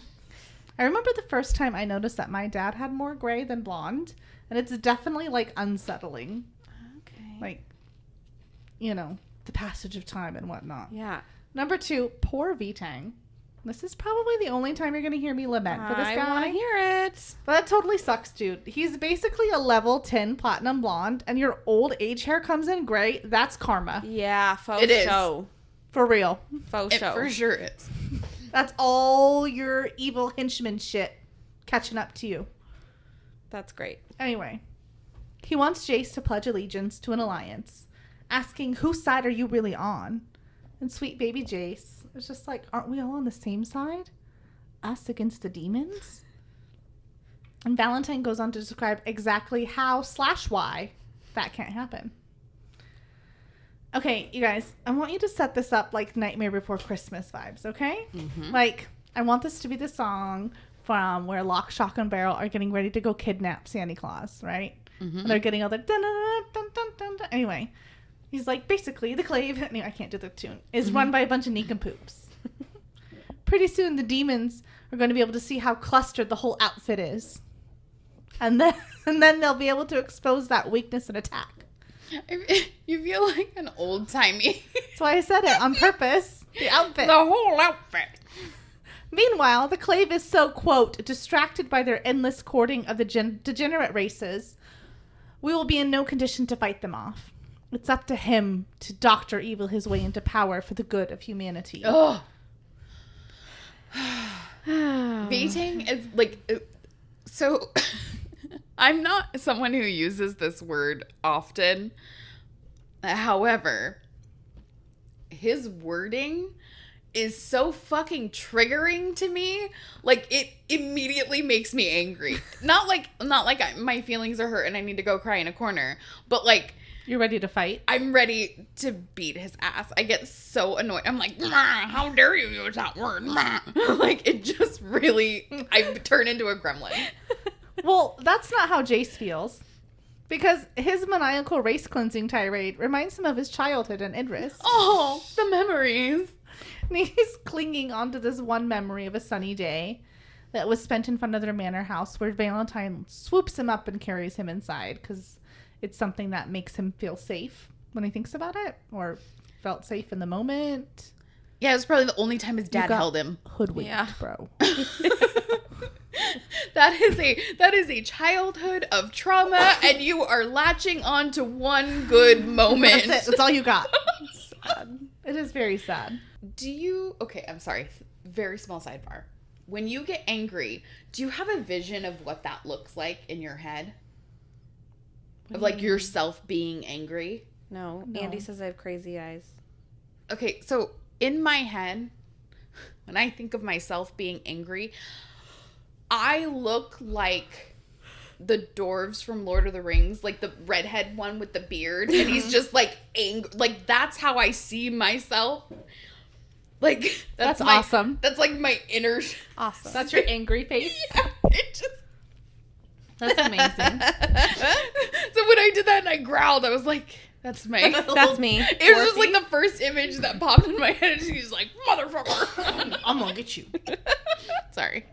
I remember the first time I noticed that my dad had more gray than blonde, and it's definitely, like, unsettling. Okay. Like, you know, the passage of time and whatnot. Yeah. Number 2, poor V-Tang. This is probably the only time you're going to hear me lament for this guy. I want to hear it. But that totally sucks, dude. He's basically a level 10 platinum blonde, and your old age hair comes in gray. That's karma. Yeah, faux It is. show. For real. Faux It show. for sure is. That's all your evil henchman shit catching up to you. That's great. Anyway, he wants Jace to pledge allegiance to an alliance, asking, whose side are you really on? And sweet baby Jace is just like, aren't we all on the same side? Us against the demons? And Valentine goes on to describe exactly how/why that can't happen. Okay, you guys, I want you to set this up like Nightmare Before Christmas vibes, okay? Mm-hmm. Like, I want this to be the song from where Lock, Shock, and Barrel are getting ready to go kidnap Santa Claus, right? Mm-hmm. And they're getting all the dun dun dun dun dun dun. Anyway, he's like, basically, the clave, anyway, I can't do the tune, is run by a bunch of nincompoops. Pretty soon, the demons are going to be able to see how clustered the whole outfit is. And then they'll be able to expose that weakness and attack. You feel like an old-timey. That's why I said it on purpose. The outfit. The whole outfit. Meanwhile, the clave is so, quote, distracted by their endless courting of the degenerate races, we will be in no condition to fight them off. It's up to him to doctor evil his way into power for the good of humanity. Ugh. V-Tang is like, so I'm not someone who uses this word often. However, his wording is so fucking triggering to me. Like, it immediately makes me angry. Not like my feelings are hurt and I need to go cry in a corner, but like, You're ready to fight? I'm ready to beat his ass. I get so annoyed. I'm like, how dare you use that word? Like, it just really, I turn into a gremlin. Well, that's not how Jace feels. Because his maniacal race cleansing tirade reminds him of his childhood and Idris. Oh, the memories. And he's clinging onto this one memory of a sunny day that was spent in front of their manor house where Valentine swoops him up and carries him inside because it's something that makes him feel safe when he thinks about it, or felt safe in the moment. Yeah, it was probably the only time his You dad got held him. Hoodwinked, Yeah. bro. That is a childhood of trauma, and you are latching on to one good moment. That's it. That's all you got. Sad. It is very sad. Okay, I'm sorry. Very small sidebar. When you get angry, do you have a vision of what that looks like in your head? Of like yourself being angry? No. No. Andy says I have crazy eyes. Okay, so in my head, when I think of myself being angry, I look like the dwarves from Lord of the Rings, like the redhead one with the beard, and he's just like angry. Like, that's how I see myself. Like, That's awesome. That's like my inner. Awesome. That's your angry face. Yeah, it just. That's amazing. So when I did that and I growled, I was like, that's my. That's me. It was just like the first image that popped in my head, and she's like, motherfucker. I'm gonna get you. Sorry.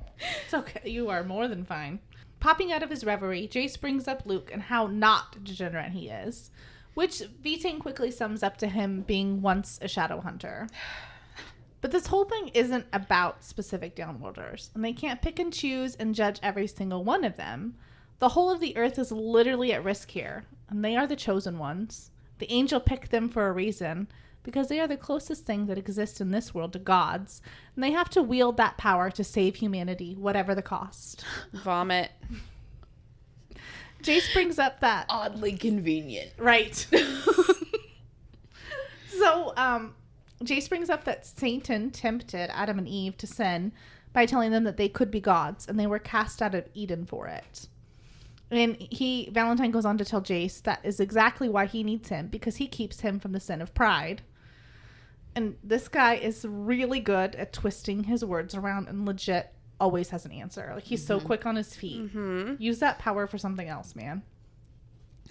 It's okay. You are more than fine. Popping out of his reverie, Jace brings up Luke and how not degenerate he is, which V-Tang quickly sums up to him being once a Shadowhunter. But this whole thing isn't about specific Downworlders, and they can't pick and choose and judge every single one of them. The whole of the earth is literally at risk here, and they are the chosen ones. The angel picked them for a reason, because they are the closest thing that exists in this world to gods, and they have to wield that power to save humanity, whatever the cost. Vomit. Jace brings up that... Oddly convenient. Right. So, Jace brings up that Satan tempted Adam and Eve to sin by telling them that they could be gods, and they were cast out of Eden for it. And Valentine goes on to tell Jace that is exactly why he needs him, because he keeps him from the sin of pride. And this guy is really good at twisting his words around and legit always has an answer. Like, he's so quick on his feet. Use that power for something else, man.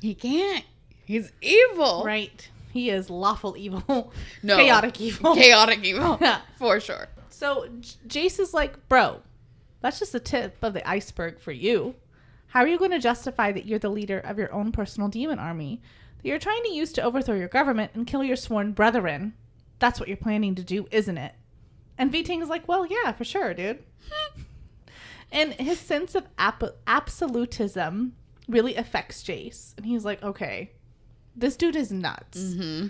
He can't. He's evil. Right. He is lawful evil. No. Chaotic evil. Chaotic evil. Yeah. For sure. So Jace is like, bro, that's just the tip of the iceberg for you. How are you going to justify that you're the leader of your own personal demon army that you're trying to use to overthrow your government and kill your sworn brethren? That's what you're planning to do, isn't it? And V-Ting is like, well, yeah, for sure, dude. And his sense of absolutism really affects Jace. And he's like, okay, this dude is nuts. Mm-hmm.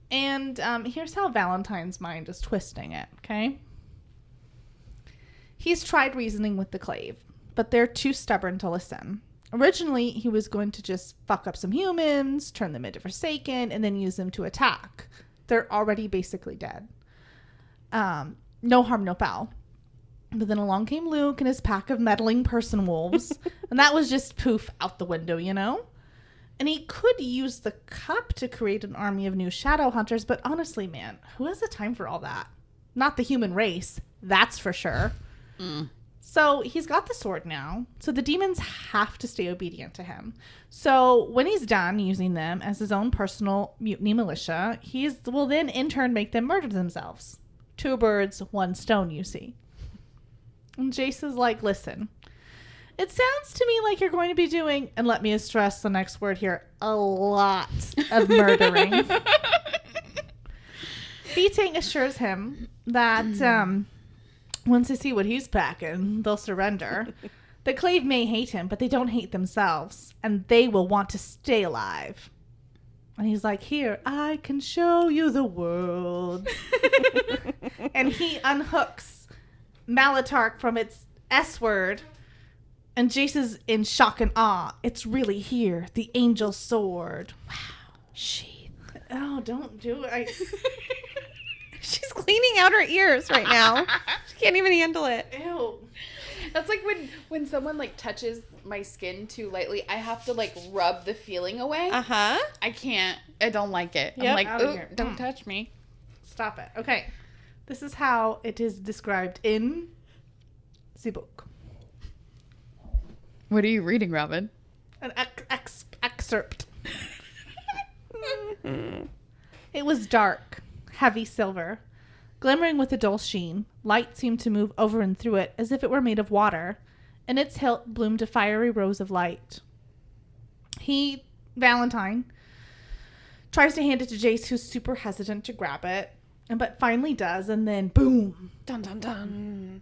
And here's how Valentine's mind is twisting it, okay? He's tried reasoning with the Clave, but they're too stubborn to listen. Originally, he was going to just fuck up some humans, turn them into Forsaken, and then use them to attack. They're already basically dead. No harm, no foul. But then along came Luke and his pack of meddling person wolves, and that was just poof out the window, you know? And he could use the cup to create an army of new Shadowhunters, but honestly, man, who has the time for all that? Not the human race, that's for sure. So he's got the sword now, so the demons have to stay obedient to him. So when he's done using them as his own personal mutiny militia, he will then in turn make them murder themselves. 2 birds, 1 stone, you see. And Jace is like, listen, it sounds to me like you're going to be doing, and let me stress the next word here, a lot of murdering. V-Ting assures him that once they see what he's packing, they'll surrender. The Clave may hate him, but they don't hate themselves, and they will want to stay alive. And he's like, here, I can show you the world. And he unhooks Malatark from its S word. And Jace is in shock and awe. It's really here. The angel sword. Wow. Sheath. Oh, don't do it. She's cleaning out her ears right now. She can't even handle it. Ew. That's like when someone like touches my skin too lightly, I have to like rub the feeling away. Uh-huh. I can't. I don't like it. Yep. I'm like, Out of ooh, here. don't touch me. Stop it. Okay. This is how it is described in the book. What are you reading, Robin? An excerpt. It was dark, heavy silver, glimmering with a dull sheen. Light seemed to move over and through it as if it were made of water, and its hilt bloomed a fiery rose of light. Valentine, tries to hand it to Jace, who's super hesitant to grab it, but finally does, and then boom, Dun, dun, dun.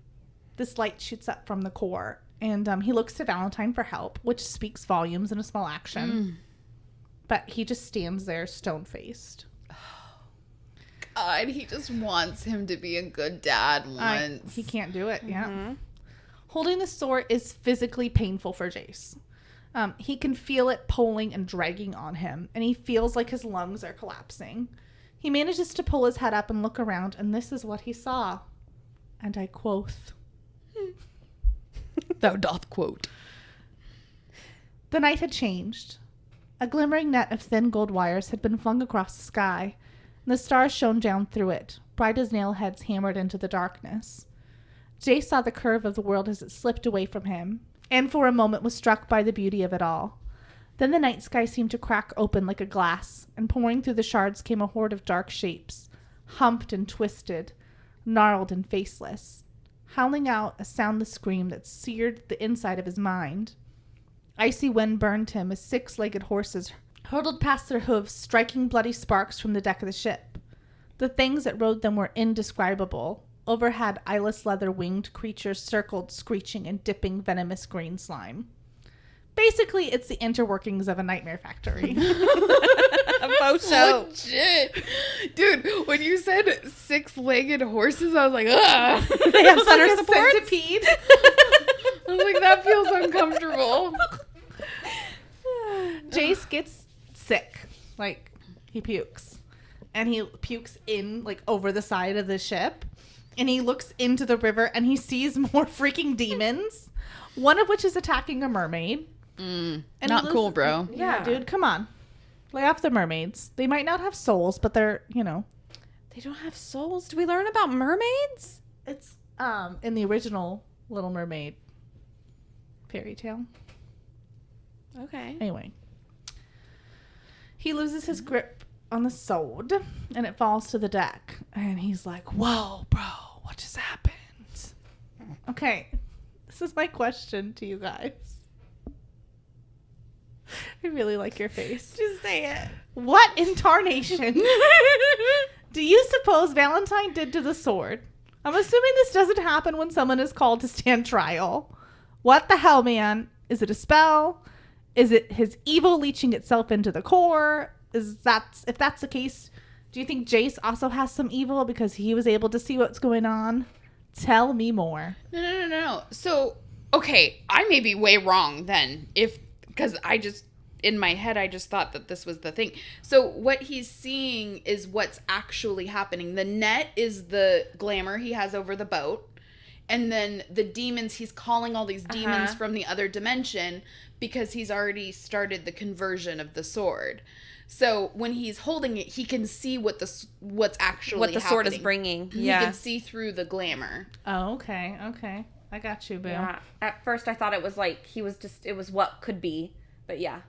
this light shoots up from the core, and he looks to Valentine for help, which speaks volumes in a small action. But he just stands there stone-faced. God, he just wants him to be a good dad once. He can't do it, yeah. Holding the sword is physically painful for Jace. He can feel it pulling and dragging on him, and he feels like his lungs are collapsing. He manages to pull his head up and look around, and this is what he saw. And I quoth, Thou doth quote. the night had changed. A glimmering net of thin gold wires had been flung across the sky, and the stars shone down through it, bright as nail-heads hammered into the darkness. Jace saw the curve of the world as it slipped away from him, and for a moment was struck by the beauty of it all. Then the night sky seemed to crack open like a glass, and pouring through the shards came a horde of dark shapes, humped and twisted, gnarled and faceless, howling out a soundless scream that seared the inside of his mind. Icy wind burned him as 6-legged horses hurtled past their hooves, striking bloody sparks from the deck of the ship. The things that rode them were indescribable. Overhead, eyeless leather-winged creatures circled, screeching and dipping venomous green slime. Basically, it's the interworkings of a nightmare factory. A faux show. Legit. Dude, when you said 6-legged horses, I was like, ugh. They have center Like a supports. centipede. I was like, that feels uncomfortable. Jace gets sick. Like, he pukes. And he pukes in, like, over the side of the ship. And he looks into the river and he sees more freaking demons. One of which is attacking a mermaid. And Not he cool, bro. Yeah, dude, come on. Lay off the mermaids. They might not have souls, but they're, you know. They don't have souls. Do we learn about mermaids? It's in the original Little Mermaid fairy tale. Okay. Anyway. He loses his grip on the sword, and it falls to the deck. And he's like, whoa, bro, what just happened? Okay, this is my question to you guys. I really like your face. Just say it. What in tarnation do you suppose Valentine did to the sword? I'm assuming this doesn't happen when someone is called to stand trial. What the hell, man? Is it a spell? Is it his evil leeching itself into the core? If that's the case, do you think Jace also has some evil because he was able to see what's going on? Tell me more. No. So, okay, I may be way wrong then, because in my head, I just thought that this was the thing. So what he's seeing is what's actually happening. The net is the glamour he has over the boat. And then the demons, he's calling all these demons from the other dimension because he's already started the conversion of the sword. So when he's holding it, he can see what's actually what the sword is bringing. Yeah. He can see through the glamour. Oh, okay. I got you, boo. Yeah. At first, I thought it was like it was what could be, but yeah.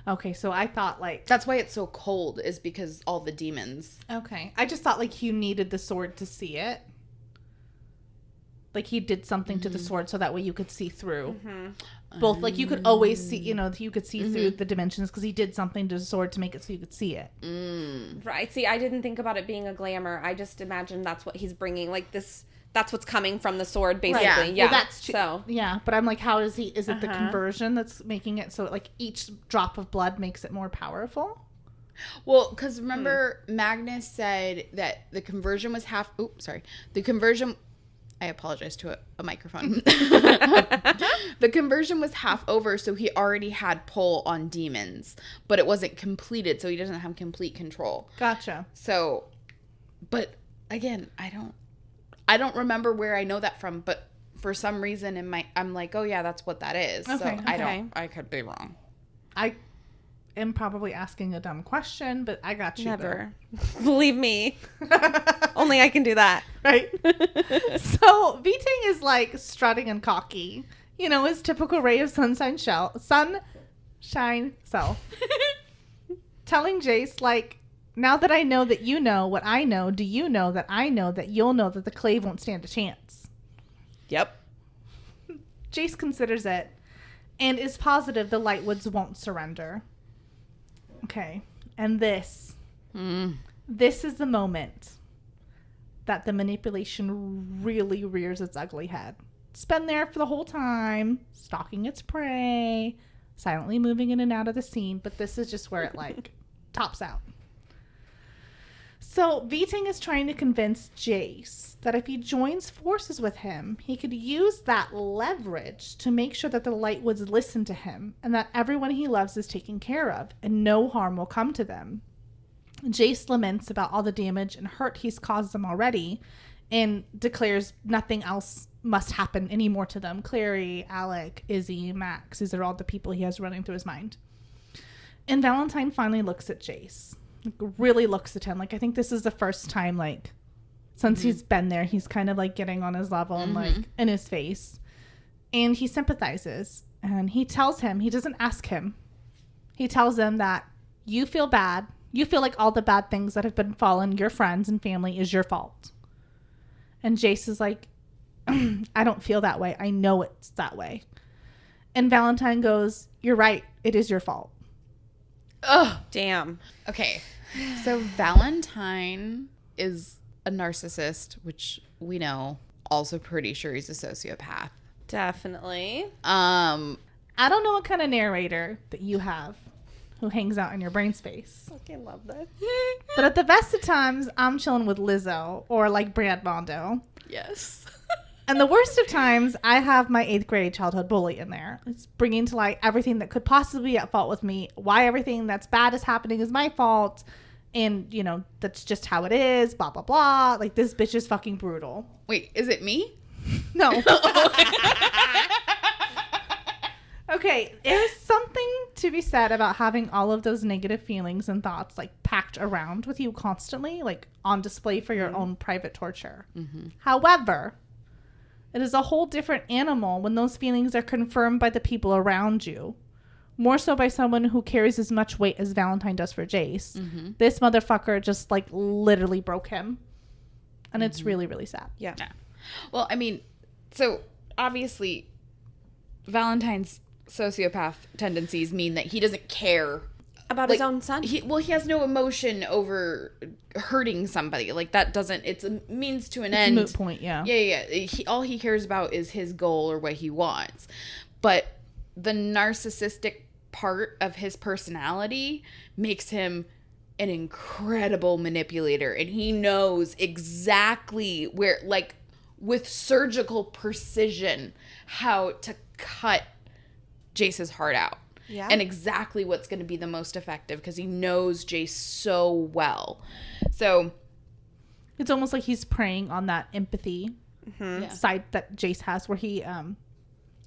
Okay, so I thought that's why it's so cold, is because all the demons. Okay, I just thought you needed the sword to see it. Like he did something to the sword so that way you could see through. Both, you could always see, you could see through the dimensions because he did something to the sword to make it so you could see it. Right. See, I didn't think about it being a glamour. I just imagined that's what he's bringing. That's what's coming from the sword, basically. Right. Yeah. Well, that's true. So. Yeah, but I'm like, how is it the conversion that's making it so each drop of blood makes it more powerful? Well, because remember, Magnus said that the conversion was I apologize to a microphone. The conversion was half over, so he already had pull on demons, but it wasn't completed, so he doesn't have complete control. Gotcha. So, but again, I don't remember where I know that from, but for some reason I'm like, oh yeah, that's what that is. Okay, so I could be wrong. I am probably asking a dumb question, but I got you. Never. Believe me. Only I can do that. Right? So V-Ting is strutting and cocky. His typical ray of sunshine self. Telling Jace, now that I know that you know what I know, do you know that you'll know that the clave won't stand a chance? Yep. Jace considers it and is positive the Lightwoods won't surrender. Okay. And this is the moment that the manipulation really rears its ugly head. It's been there for the whole time, stalking its prey, silently moving in and out of the scene, but this is just where it tops out. So V-Ting is trying to convince Jace that if he joins forces with him, he could use that leverage to make sure that the Lightwoods listen to him and that everyone he loves is taken care of and no harm will come to them. Jace laments about all the damage and hurt he's caused them already and declares nothing else must happen anymore to them. Clary, Alec, Izzy, Max, these are all the people he has running through his mind. And Valentine finally looks at Jace. Really looks at him. I think this is the first time, since he's been there, he's kind of, getting on his level and, in his face. And he sympathizes. And he tells him, he doesn't ask him. He tells him that you feel bad. You feel like all the bad things that have befallen your friends and family is your fault. And Jace is like, I don't feel that way. I know it's that way. And Valentine goes, you're right. It is your fault. Oh, damn. Okay. So Valentine is a narcissist, which we know. Also pretty sure he's a sociopath. Definitely. I don't know what kind of narrator that you have who hangs out in your brain space. I love that. But at the best of times, I'm chilling with Lizzo or Brad Mondo. Yes. And the worst of times, I have my 8th grade childhood bully in there. It's bringing to light everything that could possibly be at fault with me, why everything that's bad is happening is my fault, and, that's just how it is, blah, blah, blah. This bitch is fucking brutal. Wait, is it me? No. Okay, there's something to be said about having all of those negative feelings and thoughts like packed around with you constantly, like on display for your own private torture. However, it is a whole different animal when those feelings are confirmed by the people around you. More so by someone who carries as much weight as Valentine does for Jace. This motherfucker just like literally broke him. And it's really, really sad. Yeah. Well, I mean, so obviously Valentine's sociopath tendencies mean that he doesn't care About his own son? He has no emotion over hurting somebody. Like, that doesn't, it's a means to an end. Moot point, yeah. Yeah. All he cares about is his goal or what he wants. But the narcissistic part of his personality makes him an incredible manipulator. And he knows exactly where, like, with surgical precision, how to cut Jace's heart out. Yeah. And exactly what's going to be the most effective because he knows Jace so well. So it's almost like he's preying on that empathy side that Jace has where he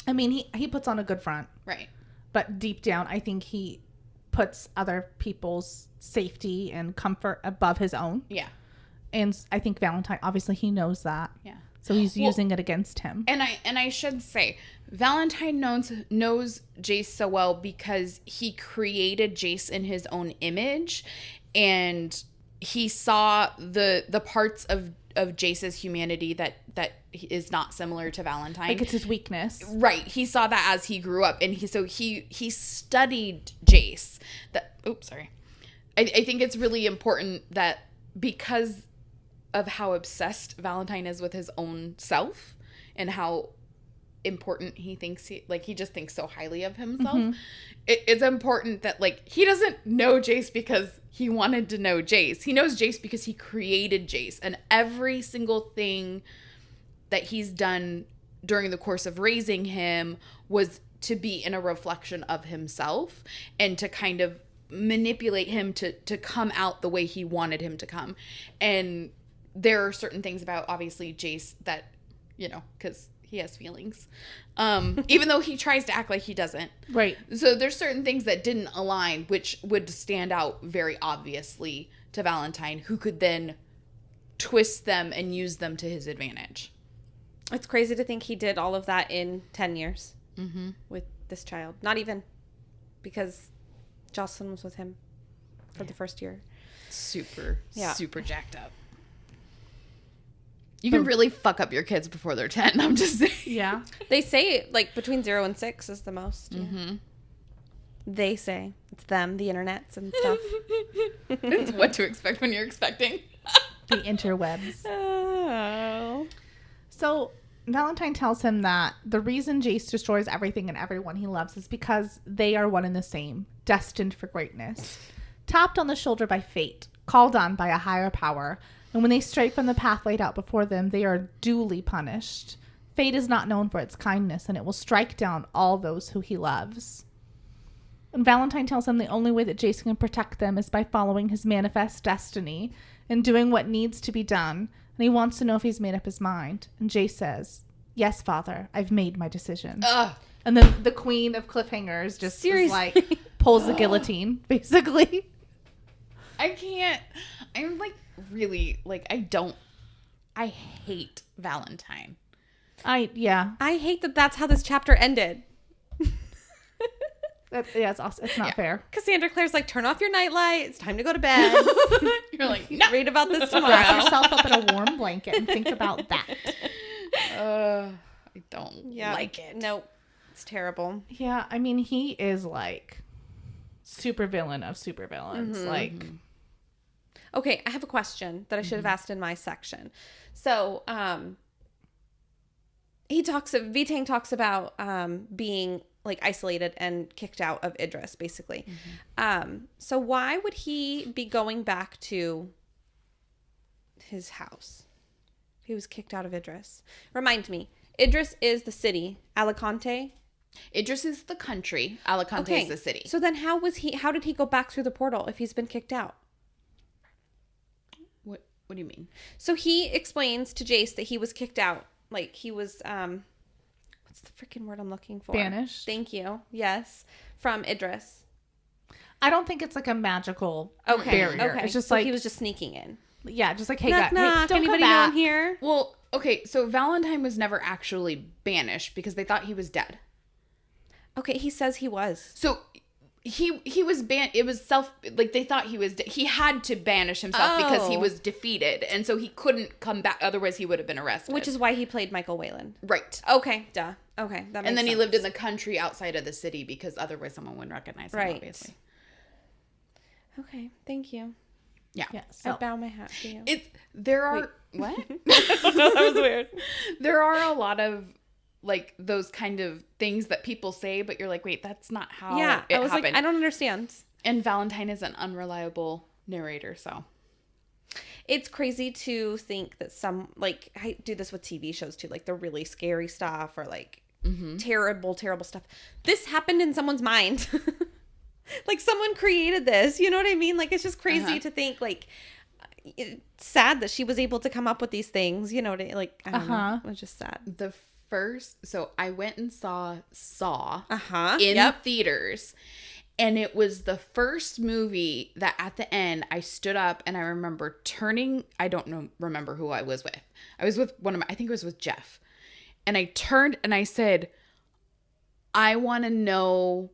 he puts on a good front. Right. But deep down, I think he puts other people's safety and comfort above his own. Yeah. And I think Valentine, obviously he knows that. Yeah. So he's using it against him. And I should say, Valentine knows Jace so well because he created Jace in his own image, and he saw the parts of Jace's humanity that is not similar to Valentine. Like, it's his weakness. Right. He saw that as he grew up, and he studied Jace. I think it's really important that because of how obsessed Valentine is with his own self and how important he thinks he just thinks so highly of himself. It's important that, like, he doesn't know Jace because he wanted to know Jace. He knows Jace because he created Jace, and every single thing that he's done during the course of raising him was to be in a reflection of himself and to kind of manipulate him to come out the way he wanted him to come. And there are certain things about, obviously, Jace that, because he has feelings, even though he tries to act like he doesn't. Right. So there's certain things that didn't align, which would stand out very obviously to Valentine, who could then twist them and use them to his advantage. It's crazy to think he did all of that in 10 years with this child. Not even, because Jocelyn was with him for the first year. Super jacked up. You Hmm. can really fuck up your kids before they're 10. I'm just saying. Yeah. They say, like, between 0 and 6 is the most. Yeah. They say. It's them, the internets and stuff. It's what to expect when you're expecting. The interwebs. Oh. So Valentine tells him that the reason Jace destroys everything and everyone he loves is because they are one and the same, destined for greatness. Tapped on the shoulder by fate, called on by a higher power, and when they stray from the path laid out before them, they are duly punished. Fate is not known for its kindness, and it will strike down all those who he loves. And Valentine tells him the only way that Jace can protect them is by following his manifest destiny and doing what needs to be done. And he wants to know if he's made up his mind. And Jace says, "Yes, Father, I've made my decision." Ugh. And then the queen of cliffhangers just is like, pulls the guillotine, basically. I can't. I'm like, really, like, I hate Valentine. I hate that that's how this chapter ended. It's awesome. It's not fair. Cassandra Clare's like, turn off your nightlight. It's time to go to bed. You're like, no. Read about this tomorrow. Wrap yourself up in a warm blanket and think about that. I don't like it. No, it's terrible. Yeah, I mean, he is like super villain of super villains. Like, okay, I have a question that I should have asked in my section. So, V-Tang talks about being like isolated and kicked out of Idris, basically. So why would he be going back to his house if he was kicked out of Idris? Remind me, Idris is the city, Alicante. Idris is the country. Alicante is the city. So then how did he go back through the portal if he's been kicked out? What do you mean? So he explains to Jace that he was kicked out. Like, he was what's the freaking word I'm looking for? Banished. Thank you. Yes. From Idris. I don't think it's like a magical Okay. barrier. Okay. It's just so like, he was just sneaking in. yeah, just like, hey, Knock, hey, knock. don't Anybody come back. down here? Well, okay, so Valentine was never actually banished because they thought he was dead. Okay, he says he was. So he was it was like they thought he was he had to banish himself because he was defeated, and so he couldn't come back, otherwise he would have been arrested. Which is why he played Michael Wayland. right. Okay, duh. Okay, that makes And then he sense. lived in the country outside of the city because otherwise someone wouldn't recognize him, Right. obviously. Okay, thank you. Yeah. Yeah, I so bow my hat to you. There are what? No, that was weird. There are a lot of like those kind of things that people say, but you're like, wait, that's not how Yeah, it I was happened. like, I don't understand. And Valentine is an unreliable narrator, so. It's crazy to think that like, I do this with TV shows too, like the really scary stuff or like terrible stuff. This happened in someone's mind. Like someone created this, you know what I mean? Like, it's just crazy to think, like, it's sad that she was able to come up with these things, you know, like, I don't know. It was just sad. So I went and saw Saw In in theaters, and it was the first movie that at the end I stood up and I remember turning, I don't remember who I was with. I was with I think it was with Jeff. And I turned and I said, I want to know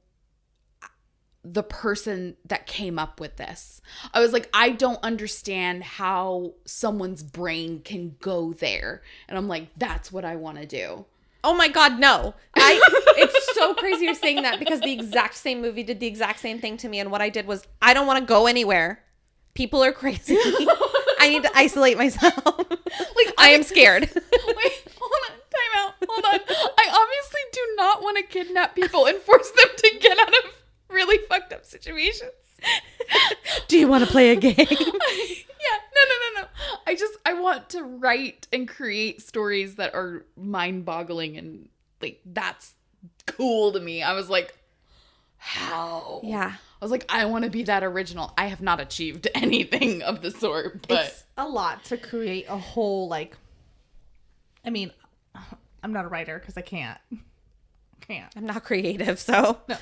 the person that came up with this. I was like, I don't understand how someone's brain can go there. And I'm like, that's what I want to do. Oh my God, no. It's so crazy you're saying that because the exact same movie did the exact same thing to me. And what I did was, I don't want to go anywhere. People are crazy. I need to isolate myself. Like, I am scared. Wait, hold on. Time out. Hold on. I obviously do not want to kidnap people and force them to get out of really fucked up situations. Do you want to play a game? Yeah, no. I want to write and create stories that are mind-boggling, and like that's cool to me. I was like, how? Yeah. I was like, I want to be that original. I have not achieved anything of the sort, but it's a lot to create a whole, like, I mean, I'm not a writer because I can't. I'm not creative, so. No.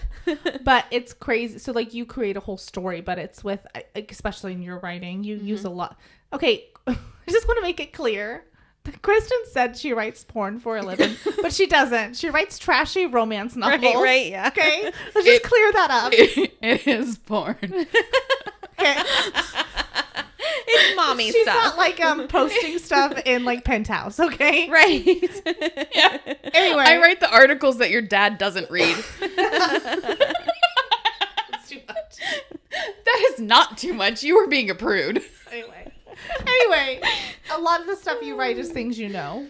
But it's crazy. So, like, you create a whole story, but it's with, like, especially in your writing, you use a lot. Okay, I just want to make it clear that Kristen said she writes porn for a living, but she doesn't. She writes trashy romance novels. Right, yeah. Okay? Let's just clear that up. it is porn. Okay? It's mommy She's stuff. not, like, posting stuff in, like, Penthouse, okay? Right. Yeah. Anyway. I write the articles that your dad doesn't read. It's too much. That is not too much. You were being a prude. Anyway, a lot of the stuff you write is things you know.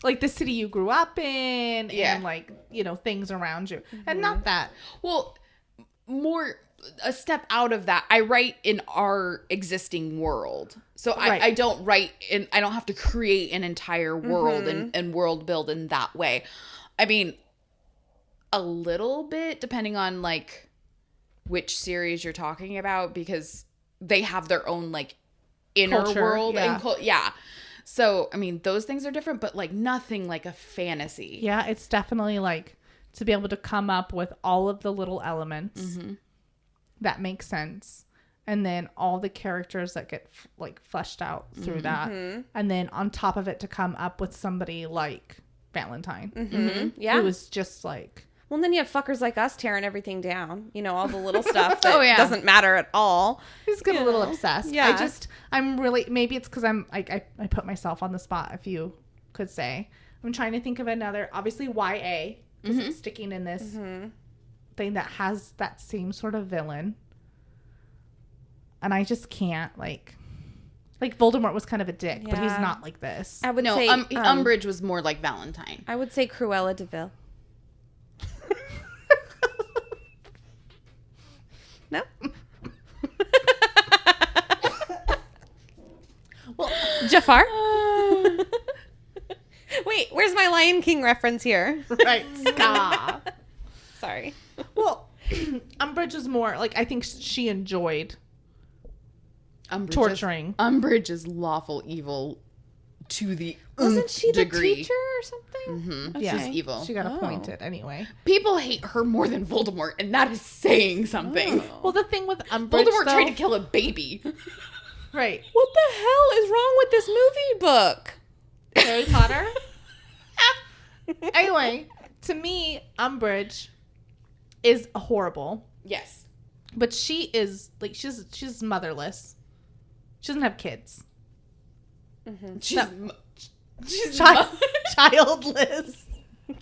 Like the city you grew up in and, like, you know, things around you. And not that. Well, more a step out of that, I write in our existing world. So I don't write in, I don't have to create an entire world and world build in that way. I mean, a little bit depending on like which series you're talking about, because they have their own like inner Culture, world yeah. and so I mean those things are different, but like nothing like a fantasy. Yeah, it's definitely like to be able to come up with all of the little elements that make sense, and then all the characters that get like fleshed out through that, and then on top of it to come up with somebody like Valentine, Yeah. who was just like, Well, then you have fuckers like us tearing everything down. You know, all the little stuff that Oh, yeah. doesn't matter at all. he's getting a little obsessed. Yeah. I'm really, maybe it's because I'm like, I put myself on the spot, if you could say. I'm trying to think of another, obviously YA, because it's sticking in this thing that has that same sort of villain. And I just can't, like Voldemort was kind of a dick, but he's Yeah. not like this. I would No, say Umbridge was more like Valentine. I would say Cruella de Vil. No? Well, Jafar? Wait, where's my Lion King reference here? right, Scar. Sorry. Well, Umbridge is more, like, I think she enjoyed Umbridge torturing. Umbridge is lawful evil to the Wasn't she the degree. teacher or something? Mm-hmm. Yeah. She's evil. She got appointed anyway. People hate her more than Voldemort, and that is saying something. Oh. Well, the thing with Umbridge, Voldemort though, tried to kill a baby. right? What the hell is wrong with this movie book? Harry Potter. Anyway, to me, Umbridge is horrible, Yes. but she is like she's motherless. She doesn't have kids. She's Childless.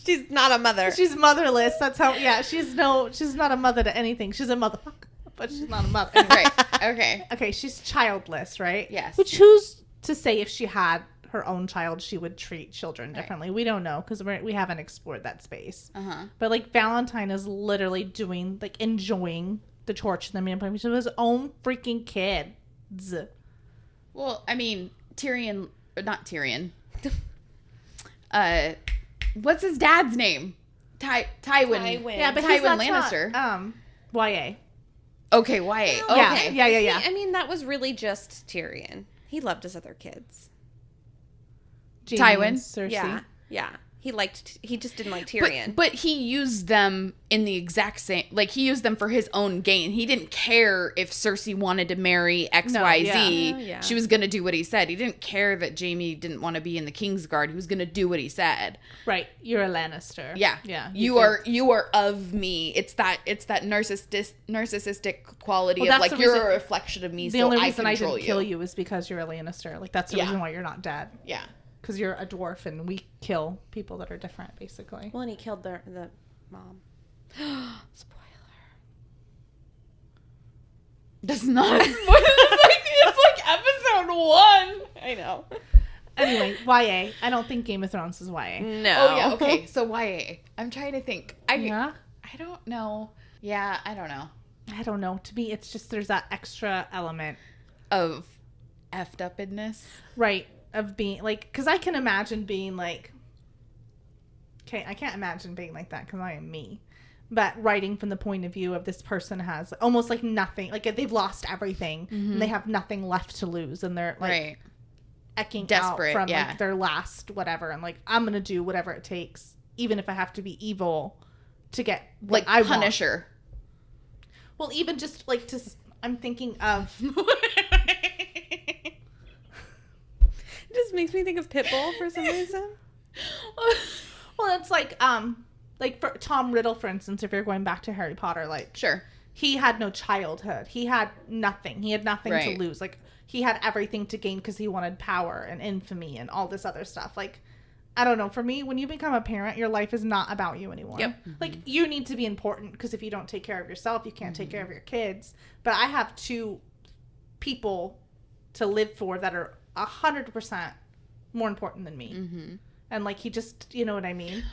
She's not a mother. She's motherless. That's how. Yeah, she's not a mother to anything. She's a motherfucker, but she's not a mother. Anyway. right. Okay. Okay, she's childless, right? Yes. Which who's to say if she had her own child, she would treat children differently? We don't know because we haven't explored that space. Uh-huh. But like Valentine is literally doing like enjoying the torture and the manipulation of his own freaking kids. Well, I mean, Tyrion, or not Tyrion. What's his dad's name? Tywin. Yeah, but Tywin that's Lannister. Not, YA. Okay, YA. Yeah. Okay. Yeah. I mean, that was really just Tyrion. He loved his other kids. Jaime Tywin? and Cersei. Yeah. He just didn't like Tyrion. But he used them in the exact same, like he used them for his own gain. He didn't care if Cersei wanted to marry XYZ. Yeah. She was going to do what he said. He didn't care that Jaime didn't want to be in the Kingsguard. He was going to do what he said. Right. You're a Lannister. Yeah. Yeah. You are of me. It's that narcissistic quality Well, of that's like the you're reason- a reflection of me. The so only I reason I control didn't kill you is because you're a Lannister. Like that's the Yeah. reason why you're not dead. Yeah. Because you're a dwarf and we kill people that are different, basically. Well, and he killed the mom. Spoiler. That's not a spoiler. It's like episode 1. I know. Anyway, YA. I don't think Game of Thrones is YA. No. Oh yeah. Okay. So YA. I'm trying to think. Yeah? I don't know. Yeah, I don't know. I don't know. To me, it's just there's that extra element. Of effed upness. Right. Of being like, because I can imagine being like, okay, I can't imagine being like that because I am me. But writing from the point of view of this person has almost like nothing, like they've lost everything and they have nothing left to lose. And they're like ecking Desperate, out from yeah. like their last whatever. And like, I'm going to do whatever it takes, even if I have to be evil to get what Like I want. Punisher. Well, even just like I'm thinking of. It just makes me think of Pitbull for some reason. Well, it's like for Tom Riddle, for instance, if you're going back to Harry Potter, like Sure. he had no childhood. He had nothing. He had nothing Right. to lose. Like he had everything to gain because he wanted power and infamy and all this other stuff. Like, I don't know. For me, when you become a parent, your life is not about you anymore. Yep. Like you need to be important because if you don't take care of yourself, you can't take care of your kids. But I have 2 people to live for that are 100% more important than me. Mm-hmm. And like he just, you know what I mean?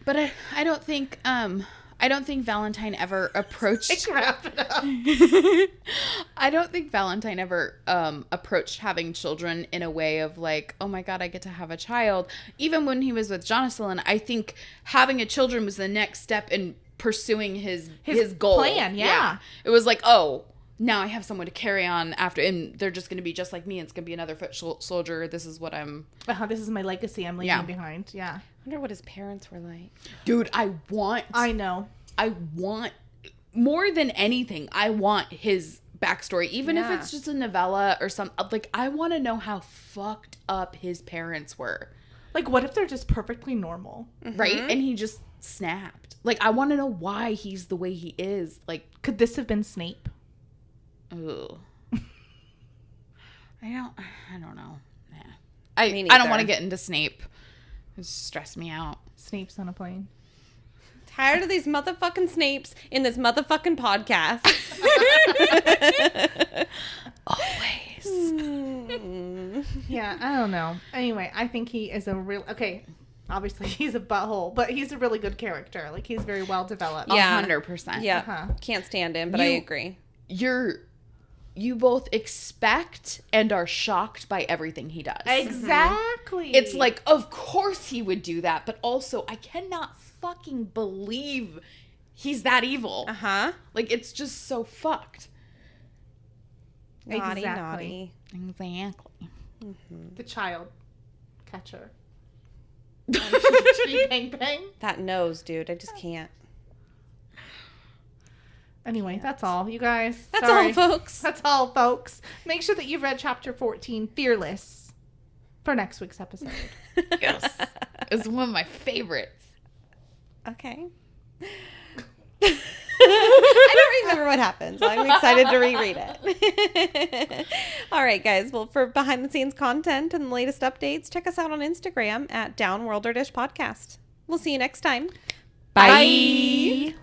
But I don't think Valentine ever approached. Wrap it up. I don't think Valentine ever approached having children in a way of like, oh my god, I get to have a child. Even when he was with Jonathan, I think having a children was the next step in pursuing his goal. plan, yeah. It was like, oh, now I have someone to carry on after, and they're just going to be just like me. It's going to be another foot soldier. This is what I'm. This is my legacy I'm leaving behind. Yeah. I wonder what his parents were like. Dude, I know. want more than anything. I want his backstory, even if it's just a novella or something. Like, I want to know how fucked up his parents were. Like, what if they're just perfectly normal? Right? And he just snapped. Like, I want to know why he's the way he is. Like, Could this have been Snape? ugh. I don't know. Nah. I don't neither. want to get into Snape. It stressed me out. Snape's on a plane. Tired of these motherfucking Snapes in this motherfucking podcast. Always. Yeah, I don't know. Anyway, I think he is a real... Okay, obviously he's a butthole, but he's a really good character. Like, he's very well developed. Yeah. 100%. Yeah. Uh-huh. Can't stand him, but I agree. You both expect and are shocked by everything he does. Exactly. It's like, of course he would do that, but also I cannot fucking believe he's that evil. Uh-huh. Like, it's just so fucked. Naughty, Exactly. naughty. Exactly. The child. catcher. Bang, bang. That nose, dude. I just can't. Anyway, that's all, you guys. That's Sorry. all, folks. That's all, folks. Make sure that you've read chapter 14, Fearless, for next week's episode. Yes. It's one of my favorites. Okay. I don't remember what happens. I'm excited to reread it. All right, guys. Well, for behind the scenes content and the latest updates, check us out on Instagram at Downworlder Dish Podcast. We'll see you next time. Bye.